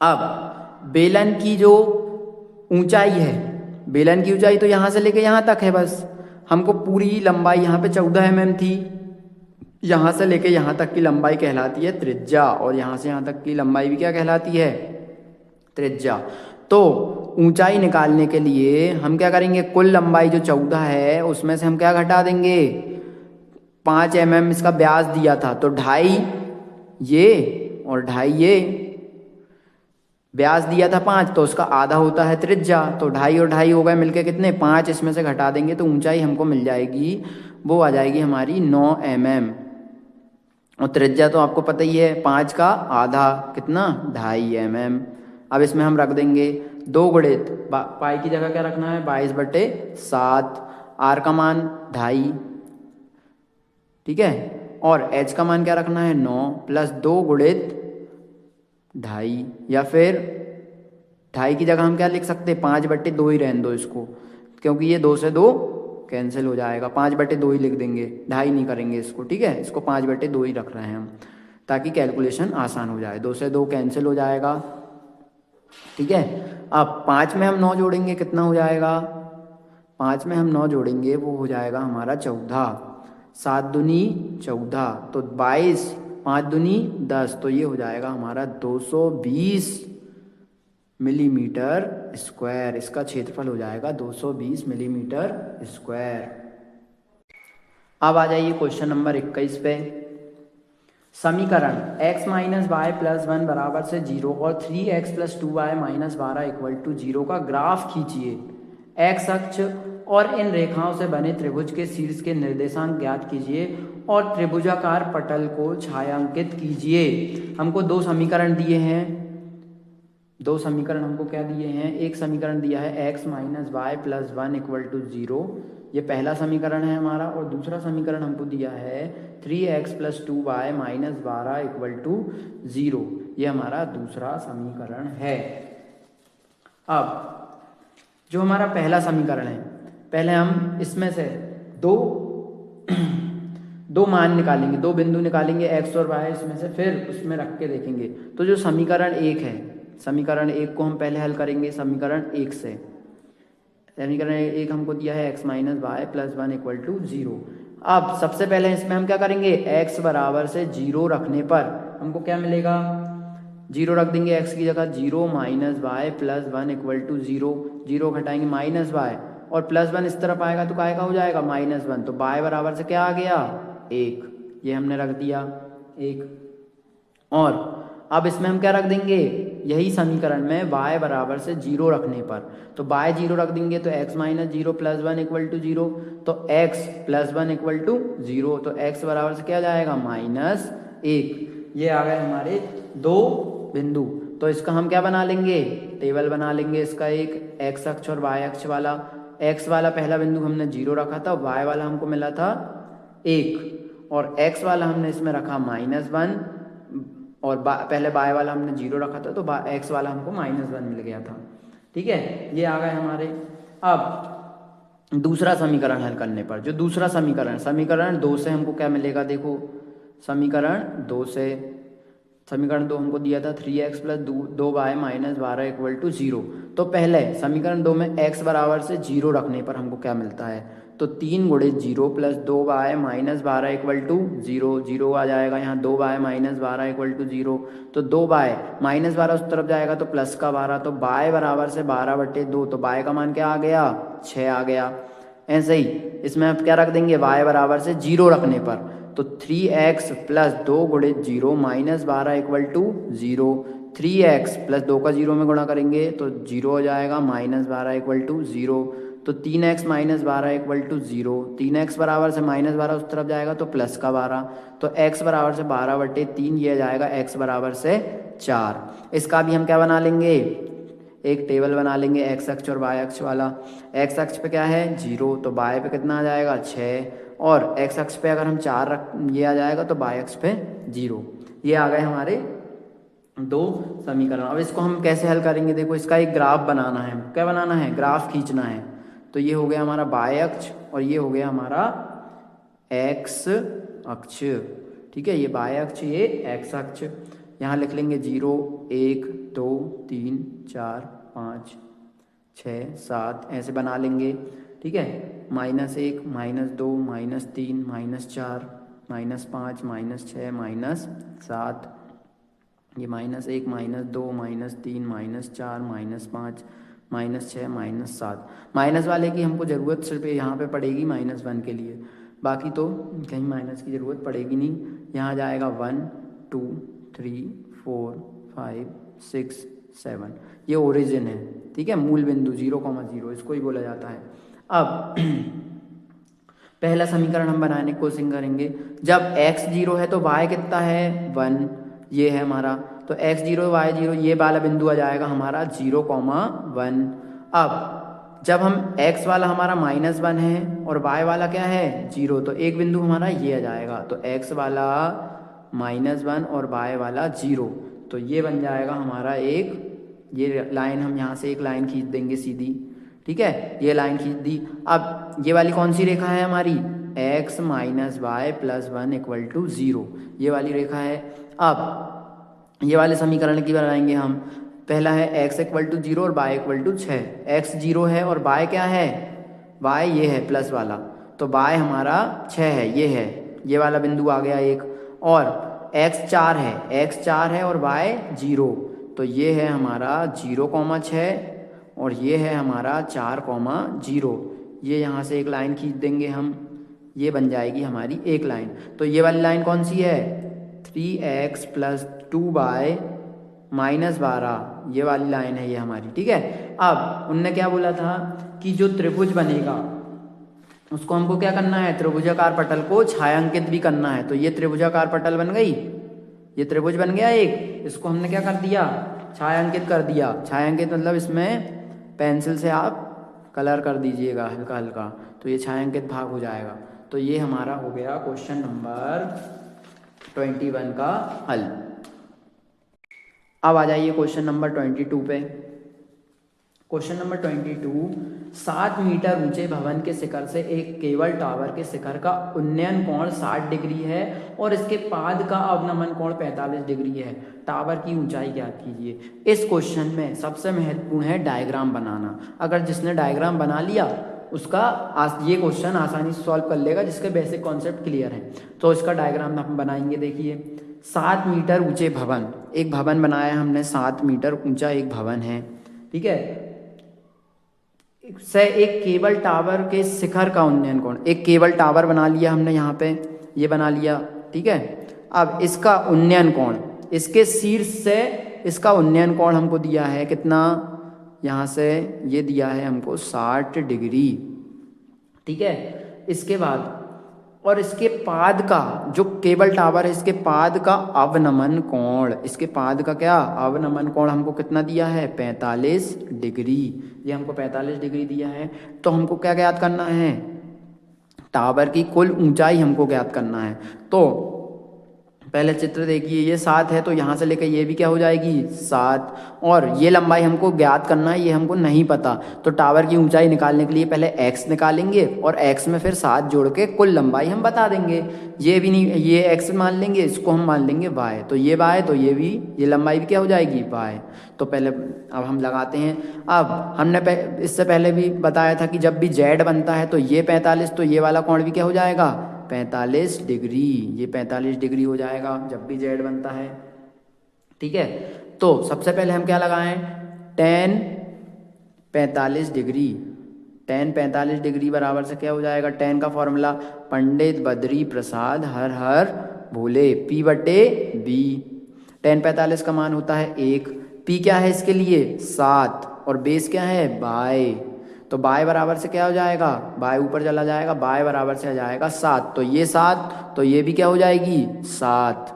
अब बेलन की जो ऊंचाई है, बेलन की ऊंचाई तो यहाँ से लेके यहाँ तक है, बस हमको पूरी लंबाई यहाँ पे 14 mm थी, यहाँ से लेके यहाँ तक की लंबाई कहलाती है त्रिज्या और यहाँ से यहाँ तक की लंबाई भी क्या कहलाती है, त्रिज्या। तो ऊंचाई निकालने के लिए हम क्या करेंगे, कुल लंबाई जो 14 है उसमें से हम क्या घटा देंगे, 5 mm इसका व्यास दिया था तो 2.5 ये और 2.5 ये, व्यास दिया था 5, तो उसका आधा होता है त्रिज्या, तो 2.5 और 2.5 हो गए मिलके कितने 5, इसमें से घटा देंगे तो ऊंचाई हमको मिल जाएगी, वो आ जाएगी हमारी 9 mm। और त्रिज्या तो आपको पता ही है 5 का आधा कितना 2.5 mm। अब इसमें हम रख देंगे 2 गुणित पाई की जगह क्या रखना है 22/7, आर का मान 2.5, ठीक है, और एच का मान क्या रखना है 9 प्लस 2 गुणित 2.5, या फिर 2.5 की जगह हम क्या लिख सकते हैं 5/2 ही रहने दो इसको, क्योंकि ये 2 से 2 कैंसिल हो जाएगा, 5/2 ही लिख देंगे, 2.5 नहीं करेंगे इसको, ठीक है, इसको 5/2 ही रख रहे हैं हम ताकि कैलकुलेशन आसान हो जाए। 2 से 2 कैंसिल हो जाएगा, ठीक है। अब 5 में हम 9 जोड़ेंगे कितना हो जाएगा, 5 में हम 9 जोड़ेंगे वो हो जाएगा हमारा 14, 7 दूनी 14, तो 22, 5 दूनी 10, तो ये हो जाएगा हमारा 220 मिलीमीटर स्क्वायर, इसका क्षेत्रफल हो जाएगा 220 मिलीमीटर स्क्वायर। अब आ जाइए क्वेश्चन नंबर 21 पे। समीकरण x माइनस वाई प्लस 1 बराबर से 0 और 3x plus 2y minus 12 equal to 0 का ग्राफ खींचिए। x अक्ष और इन रेखाओं से बने त्रिभुज के शीर्ष के निर्देशांक ज्ञात कीजिए और त्रिभुजाकार पटल को छायांकित कीजिए। हमको दो समीकरण दिए हैं, दो समीकरण हमको क्या दिए हैं, एक समीकरण दिया है x minus y plus 1 equal to 0, ये पहला समीकरण है हमारा, और दूसरा समीकरण हमको दिया है 3x plus 2y minus 12 equal to 0, ये हमारा दूसरा समीकरण है। अब जो हमारा पहला समीकरण है, पहले हम इसमें से दो मान निकालेंगे, दो बिंदु निकालेंगे x और y इसमें से, फिर उसमें रख के देखेंगे। तो जो समीकरण 1 है, समीकरण 1 को हम पहले हल करेंगे समीकरण 1 से। समीकरण 1 हमको दिया है x minus y plus 1 equal to 0। अब सबसे पहले इसमें हम क्या करेंगे, x बराबर से 0 रखने पर हमको क्या मिलेगा, 0 रख देंगे x की जगह, 0 minus y plus 1 equal to 0, 0 घटाएंगे माइनस वाई, और प्लस 1 इस तरफ आएगा तो काय का हो जाएगा -1, तो y बराबर से क्या आ गया 1, ये हमने रख दिया 1। और अब इसमें हम क्या रख देंगे, यही समीकरण में y बराबर से 0 रखने पर, तो y 0 रख देंगे तो x minus 0 plus 1 equal to 0, तो x प्लस 1 इक्वल टू 0, तो x बराबर से क्या जाएगा -1। ये आ गए हमारे दो बिंदु। तो इसका हम क्या बना लेंगे, टेबल बना लेंगे इसका, एक x अक्ष और y अक्ष वाला। x वाला पहला बिंदु हमने 0 रखा था, y वाला हमको मिला था 1, और x वाला हमने इसमें रखा -1, और पहले y वाला हमने 0 रखा था तो x वाला हमको -1 मिल गया था, ठीक है। ये आ गए हमारे। अब दूसरा समीकरण हल करने पर, जो दूसरा समीकरण 2 से हमको क्या मिलेगा, देखो समीकरण 2 से, समीकरण 2 हमको दिया था 3x plus 2y minus 12 equal to 0। तो पहले समीकरण 2 में x बराबर से 0 रखने पर हमको क्या मिलता है, तो 3 गुणित 0 plus 2y minus 12 equal to 0, 0 आ जाएगा यहाँ, 2y माइनस 12 इक्वल टू 0, तो 2y माइनस 12 उस तरफ जाएगा तो प्लस का 12, तो y बराबर से 12/2, तो y का मान क्या आ गया 6 आ गया। ऐसे ही इसमें आप क्या रख देंगे, y बराबर से 0 रखने पर, तो 3x प्लस 2 गुणित 0 minus 12 equal to 0, 3x plus 2 का 0 में गुणा करेंगे तो 0 हो जाएगा, -12 इक्वल टू 0, तो 3x minus 12 equal to 0, 3x बराबर से -12 उस तरफ जाएगा तो प्लस का 12, तो x बराबर से 12/3 ये जाएगा, x बराबर से 4। इसका भी हम क्या बना लेंगे, एक टेबल बना लेंगे x अक्ष और y अक्ष वाला। x अक्ष पे क्या है 0, तो y पे कितना आ जाएगा 6, और x अक्ष पे अगर हम 4 रख ये आ जाएगा तो y अक्ष पे 0। ये आ गए हमारे दो समीकरण। अब इसको हम कैसे हल करेंगे, देखो इसका एक ग्राफ बनाना है, क्या बनाना है, ग्राफ खींचना है। तो ये हो गया हमारा y अक्ष और ये हो गया हमारा x अक्ष, ठीक है, ये y अक्ष ये x अक्ष। यहाँ लिख लेंगे 0, 1, 2, 3, 4, 5, 6, 7 ऐसे बना लेंगे, ठीक है, -1, -2, -3, -4, -5, -6, -7, ये -1, -2, -3, -4, -5, -6, -7। माइनस वाले की हमको ज़रूरत सिर्फ यहाँ पे पड़ेगी -1 के लिए, बाकी तो कहीं माइनस की ज़रूरत पड़ेगी नहीं। यहाँ जाएगा 1, 2, 3, 4, 5, 6, 7, ये ओरिजिन है, ठीक है, मूल बिंदु 0,0 इसको ही बोला जाता है। अब पहला समीकरण हम बनाने की कोशिश करेंगे। जब x 0 है तो y कितना है 1, ये है हमारा, तो x 0 y 0 ये वाला बिंदु आ जाएगा हमारा 0,1। अब जब हम x वाला हमारा -1 है और y वाला क्या है 0, तो एक बिंदु हमारा ये आ जाएगा, तो x वाला -1 और y वाला 0, तो ये बन जाएगा हमारा एक, ये लाइन हम यहाँ से एक लाइन खींच देंगे सीधी, ठीक है, ये लाइन खींच दी। अब ये वाली कौन सी रेखा है हमारी, x - y + 1 = 0, ये वाली रेखा है। अब ये वाले समीकरण की बनाएंगे हम। पहला है x = 0 और y = 6, x 0 है और y क्या है, y ये है प्लस वाला, तो y हमारा 6 है, ये वाला बिंदु आ गया एक, और x 4 है और y 0, तो ये है हमारा 0,6 और ये है हमारा 4,0, ये यहाँ से एक लाइन खींच देंगे हम, ये बन जाएगी हमारी एक लाइन। तो ये वाली लाइन कौन सी है, 3x + 2y - 12, ये वाली लाइन है ये हमारी, ठीक है। अब उनने क्या बोला था कि जो त्रिभुज बनेगा उसको हमको क्या करना है, त्रिभुजाकार पटल को छायांकित भी करना है। तो ये त्रिभुजाकार पटल बन गई, ये त्रिभुज बन गया एक, इसको हमने क्या कर दिया, छायांकित कर दिया। छायांकित मतलब इसमें पेंसिल से आप कलर कर दीजिएगा हल्का हल्का, तो ये छायांकित भाग हो जाएगा। तो ये हमारा हो गया क्वेश्चन नंबर 21 का हल। अब आ जाइए क्वेश्चन नंबर 22 पे। क्वेश्चन नंबर 22, 7 मीटर ऊंचे भवन के शिखर से एक केबल टावर के शिखर का उन्नयन कोण 60 डिग्री है और इसके पाद का अवनमन कोण 45 डिग्री है। टावर की ऊंचाई ज्ञात कीजिए। इस क्वेश्चन में सबसे महत्वपूर्ण है डायग्राम बनाना। अगर जिसने डायग्राम बना लिया उसका ये क्वेश्चन आसानी से सॉल्व कर लेगा, जिसके बेसिक कॉन्सेप्ट क्लियर हैं। तो इसका डायग्राम हम बनाएंगे। देखिए 7 मीटर ऊंचे भवन, एक भवन बनाया हमने, 7 मीटर ऊंचा एक भवन है, ठीक है, से एक केबल टावर के शिखर का उन्नयन कोण, एक केबल टावर बना लिया हमने यहाँ पे, ये बना लिया, ठीक है। अब इसका उन्नयन कोण, इसके शीर्ष से इसका उन्नयन कोण हमको दिया है कितना, यहाँ से ये दिया है हमको 60 डिग्री, ठीक है। इसके बाद और इसके पाद का, जो केबल टावर है इसके पाद का अवनमन कोण, इसके पाद का क्या अवनमन कोण हमको कितना दिया है 45 डिग्री, ये हमको 45 डिग्री दिया है। तो हमको क्या ज्ञात करना है, टावर की कुल ऊंचाई हमको ज्ञात करना है। तो पहले चित्र देखिए, ये 7 है तो यहाँ से लेकर ये भी क्या हो जाएगी 7, और ये लंबाई हमको ज्ञात करना है, ये हमको नहीं पता। तो टावर की ऊंचाई निकालने के लिए पहले x निकालेंगे और x में फिर 7 जोड़ के कुल लंबाई हम बता देंगे। ये भी नहीं, ये x मान लेंगे, इसको हम मान लेंगे y, तो ये y, तो ये भी, ये लंबाई भी क्या हो जाएगी y। तो पहले अब हम लगाते हैं। अब हमने इससे पहले भी बताया था कि जब भी z बनता है तो ये 45, तो ये वाला कोण भी क्या हो जाएगा 45 डिग्री, ये 45 डिग्री हो जाएगा जब भी z बनता है, ठीक है। तो सबसे पहले हम क्या लगाएं, tan 45 डिग्री, tan 45 डिग्री बराबर से क्या हो जाएगा, tan का फॉर्मूला पंडित बद्री प्रसाद हर हर भोले, P/B। tan 45 का मान होता है 1, P क्या है इसके लिए 7 और बेस क्या है बाय, तो बाय बराबर से क्या हो जाएगा, बाय ऊपर चला जाएगा, बाय बराबर से आ जाएगा 7, तो ये 7, तो ये भी क्या हो जाएगी 7,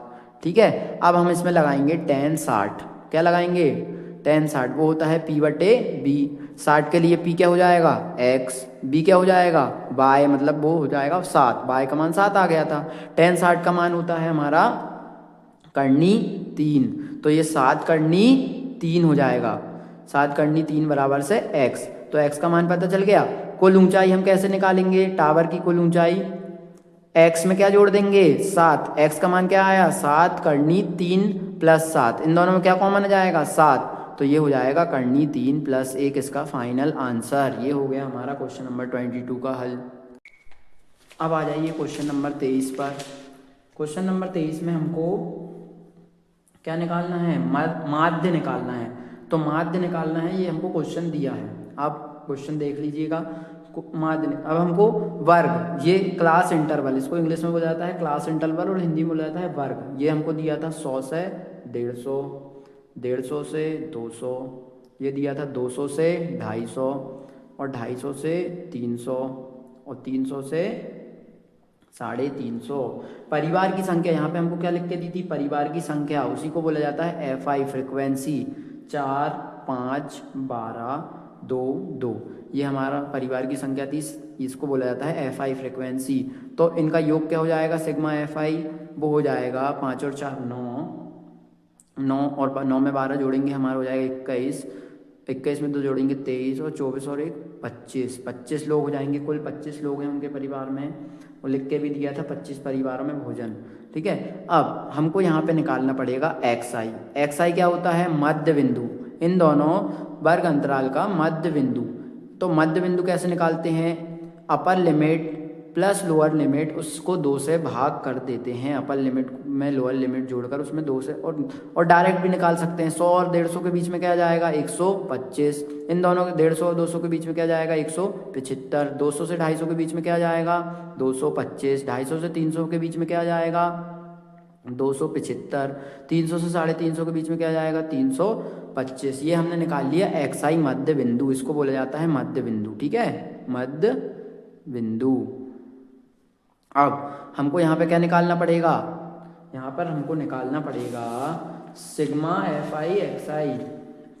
ठीक है। अब हम इसमें लगाएंगे tan 60, क्या लगाएंगे tan 60, वो होता है P/B। 60 के लिए P क्या हो जाएगा x, B क्या हो जाएगा y, मतलब वो हो जाएगा 7, y का मान 7 आ गया था। tan 60 का मान होता है हमारा करनी 3, तो ये 7 करनी 3 हो जाएगा, 7 करनी 3 बराबर से x, तो x का मान पता चल गया। कुल ऊंचाई हम कैसे निकालेंगे, टावर की कुल ऊंचाई, x में क्या जोड़ देंगे 7, x का मान क्या आया 7 करनी 3 + 7, इन दोनों में क्या कॉमन आ जाएगा 7, तो ये हो जाएगा करनी 3 + 1, इसका फाइनल आंसर। ये हो गया हमारा क्वेश्चन नंबर 22 का हल। अब आ जाइए क्वेश्चन नंबर 23 पर। क्वेश्चन नंबर 23 में हमको क्या निकालना है, माध्य निकालना है। तो माध्य निकालना है, ये हमको क्वेश्चन दिया है, आप क्वेश्चन देख लीजिएगा। माध्य, अब हमको वर्ग, ये क्लास इंटरवल, इसको इंग्लिश में बोला जाता है क्लास इंटरवल और हिंदी में बोला जाता है वर्ग। ये हमको दिया था 100 से 150, 150 से 200, ये दिया था 200 से 250 और 250 से 300 और 300 से 350। परिवार की संख्या यहाँ पे हमको क्या लिख के दी थी, परिवार की संख्या, उसी को बोला जाता है एफआई, फ्रिक्वेंसी 4 5 12 2 2, ये हमारा परिवार की संख्या थी, इसको बोला जाता है एफआई फ्रिक्वेंसी। तो इनका योग क्या हो जाएगा सिग्मा एफआई, वो हो जाएगा 5 और 4 9 और 9 में 12 जोड़ेंगे हमारा हो जाएगा 21, 21 में 2 जोड़ेंगे 23 और 24 और 1 25, 25 लोग हो जाएंगे, कुल 25 लोग हैं उनके परिवार में, वो लिख के भी दिया था 25 परिवारों में भोजन। ठीक है, अब हमको यहाँ पे निकालना पड़ेगा एक्स आई। एक्स आई क्या होता है, मध्य बिंदु, इन दोनों वर्ग अंतराल का मध्य बिंदु। तो मध्य बिंदु कैसे निकालते हैं, upper limit plus lower limit, उसको 2 से भाग कर देते हैं, अपर लिमिट में लोअर लिमिट जोड़कर उसमें 2 से, और डायरेक्ट भी निकाल सकते हैं। 100 और 150 के बीच में क्या जाएगा 125, इन दोनों के 150 और 200 के बीच में क्या जाएगा 175, 200 से 250 के बीच में क्या जाएगा 225, 250 से 300 के बीच में क्या जाएगा 275, 300 से 350 के बीच में क्या जाएगा 325। ये हमने निकाल लिया एक्स आई मध्य बिंदु, इसको बोला जाता है मध्य बिंदु। ठीक है, मध्य बिंदु। अब हमको यहाँ पे क्या निकालना पड़ेगा, यहाँ पर हमको निकालना पड़ेगा सिग्मा एफ आई एक्स आई।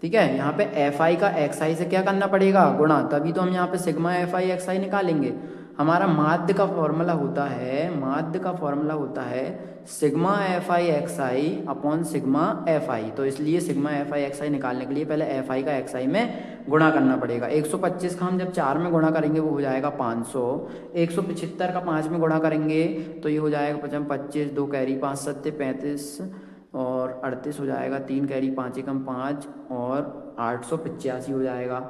ठीक है, यहाँ पे एफ आई का एक्स आई से क्या करना पड़ेगा गुणा, तभी तो हम यहाँ पे सिग्मा एफ आई एक्स आई निकालेंगे। हमारा माध्य का फॉर्मूला होता है, माध्य का फॉर्मूला होता है sigma F I x I upon sigma F I. तो इसलिए सिग्मा एफ आई एक्स आई निकालने के लिए पहले एफ आई का एक्स आई में गुणा करना पड़ेगा। 125 का हम जब 4 में गुणा करेंगे वो हो जाएगा 500, 175 का 5 में गुणा करेंगे तो ये हो जाएगा 25, 2 कैरी 5 7 35 और 38 हो जाएगा, 3 कैरी 5 एकम 5 और 885 हो जाएगा।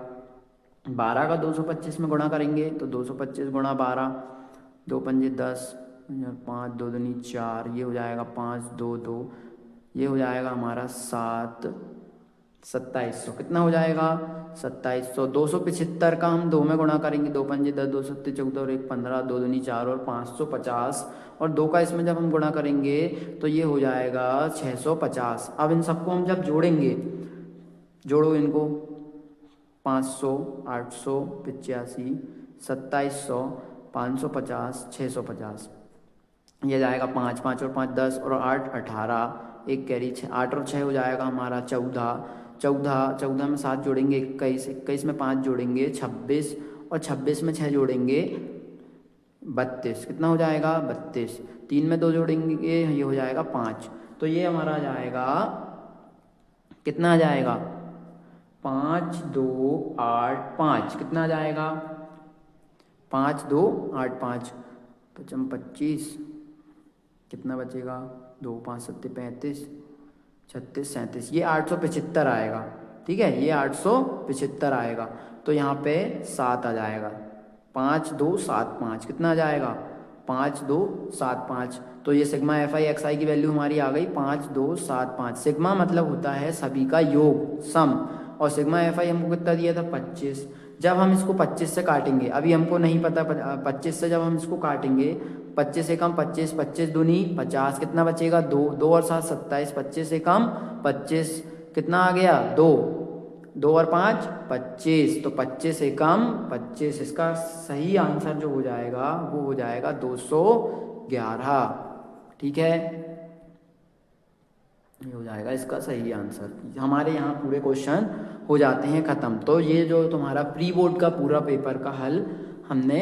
12 का 225 में गुणा करेंगे तो 225 गुणा 12, 2 पंजे 10, 5 2 दूनी 4, ये हो जाएगा 5 2 2, ये हो जाएगा हमारा 7 2700, कितना हो जाएगा 2700। 275 का हम 2 में गुणा करेंगे, 2 पंजे 10, 2 सत्ते 14 और 1 15, 2 दूनी 4 और 550 और 2 का इसमें जब हम गुणा करेंगे तो ये हो जाएगा 650। अब इन सबको हम जब जोड़ेंगे, जोड़ो इनको, 500 885 2700 550 650, ये जाएगा 5 5 और 5 10 और 8 18, 1 कैरी 8 और 6 हो जाएगा हमारा 14 में 7 जोड़ेंगे 21, 21 में 5 जोड़ेंगे 26 और 26 में 6 जोड़ेंगे 32, कितना हो जाएगा 32, 3 में 2 जोड़ेंगे ये हो जाएगा 5। तो ये हमारा जाएगा, कितना आ जाएगा 5 2 8 5, कितना आ जाएगा 5 2 8 5, 25, कितना बचेगा 2 5 7 35 36 37, ये 875 आएगा। ठीक है, ये 875 आएगा। तो यहाँ पे 7 आ जाएगा, 5 2 7 5, कितना आ जाएगा 5 2 7 5। तो ये सिग्मा एफ आई एक्स आई की वैल्यू हमारी आ गई 5 2 7 5। सिग्मा मतलब होता है सभी का योग, सम, और सिग्मा एफ आई हमको कितना दिया था 25। जब हम इसको 25 से काटेंगे, अभी हमको नहीं पता 25 से जब हम इसको काटेंगे, 25 से कम 25, 25 दूनी 50, कितना बचेगा 2, 2 और 7 27, 25 से कम 25, कितना आ गया 2, 2 और 5 25, तो 25 से कम 25, इसका सही आंसर जो हो जाएगा वो हो जाएगा 211। ठीक है, ये हो जाएगा इसका सही आंसर। हमारे यहाँ पूरे क्वेश्चन हो जाते हैं ख़त्म। तो ये जो तुम्हारा प्री बोर्ड का पूरा पेपर का हल हमने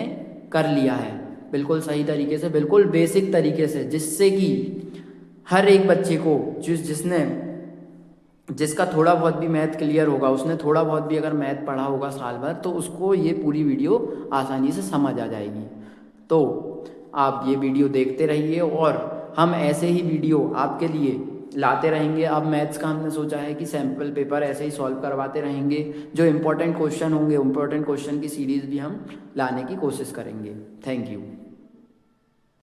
कर लिया है बिल्कुल सही तरीके से, बिल्कुल बेसिक तरीके से, जिससे कि हर एक बच्चे को जिसका थोड़ा बहुत भी मैथ क्लियर होगा, उसने थोड़ा बहुत भी अगर मैथ पढ़ा होगा साल भर, तो उसको ये पूरी वीडियो आसानी से समझ आ जाएगी। तो आप ये वीडियो देखते रहिए और हम ऐसे ही वीडियो आपके लिए लाते रहेंगे। अब मैथ्स का हमने सोचा है कि सैम्पल पेपर ऐसे ही सॉल्व करवाते रहेंगे, जो इम्पोर्टेंट क्वेश्चन होंगे, इम्पोर्टेंट क्वेश्चन की सीरीज़ भी हम लाने की कोशिश करेंगे। Thank you.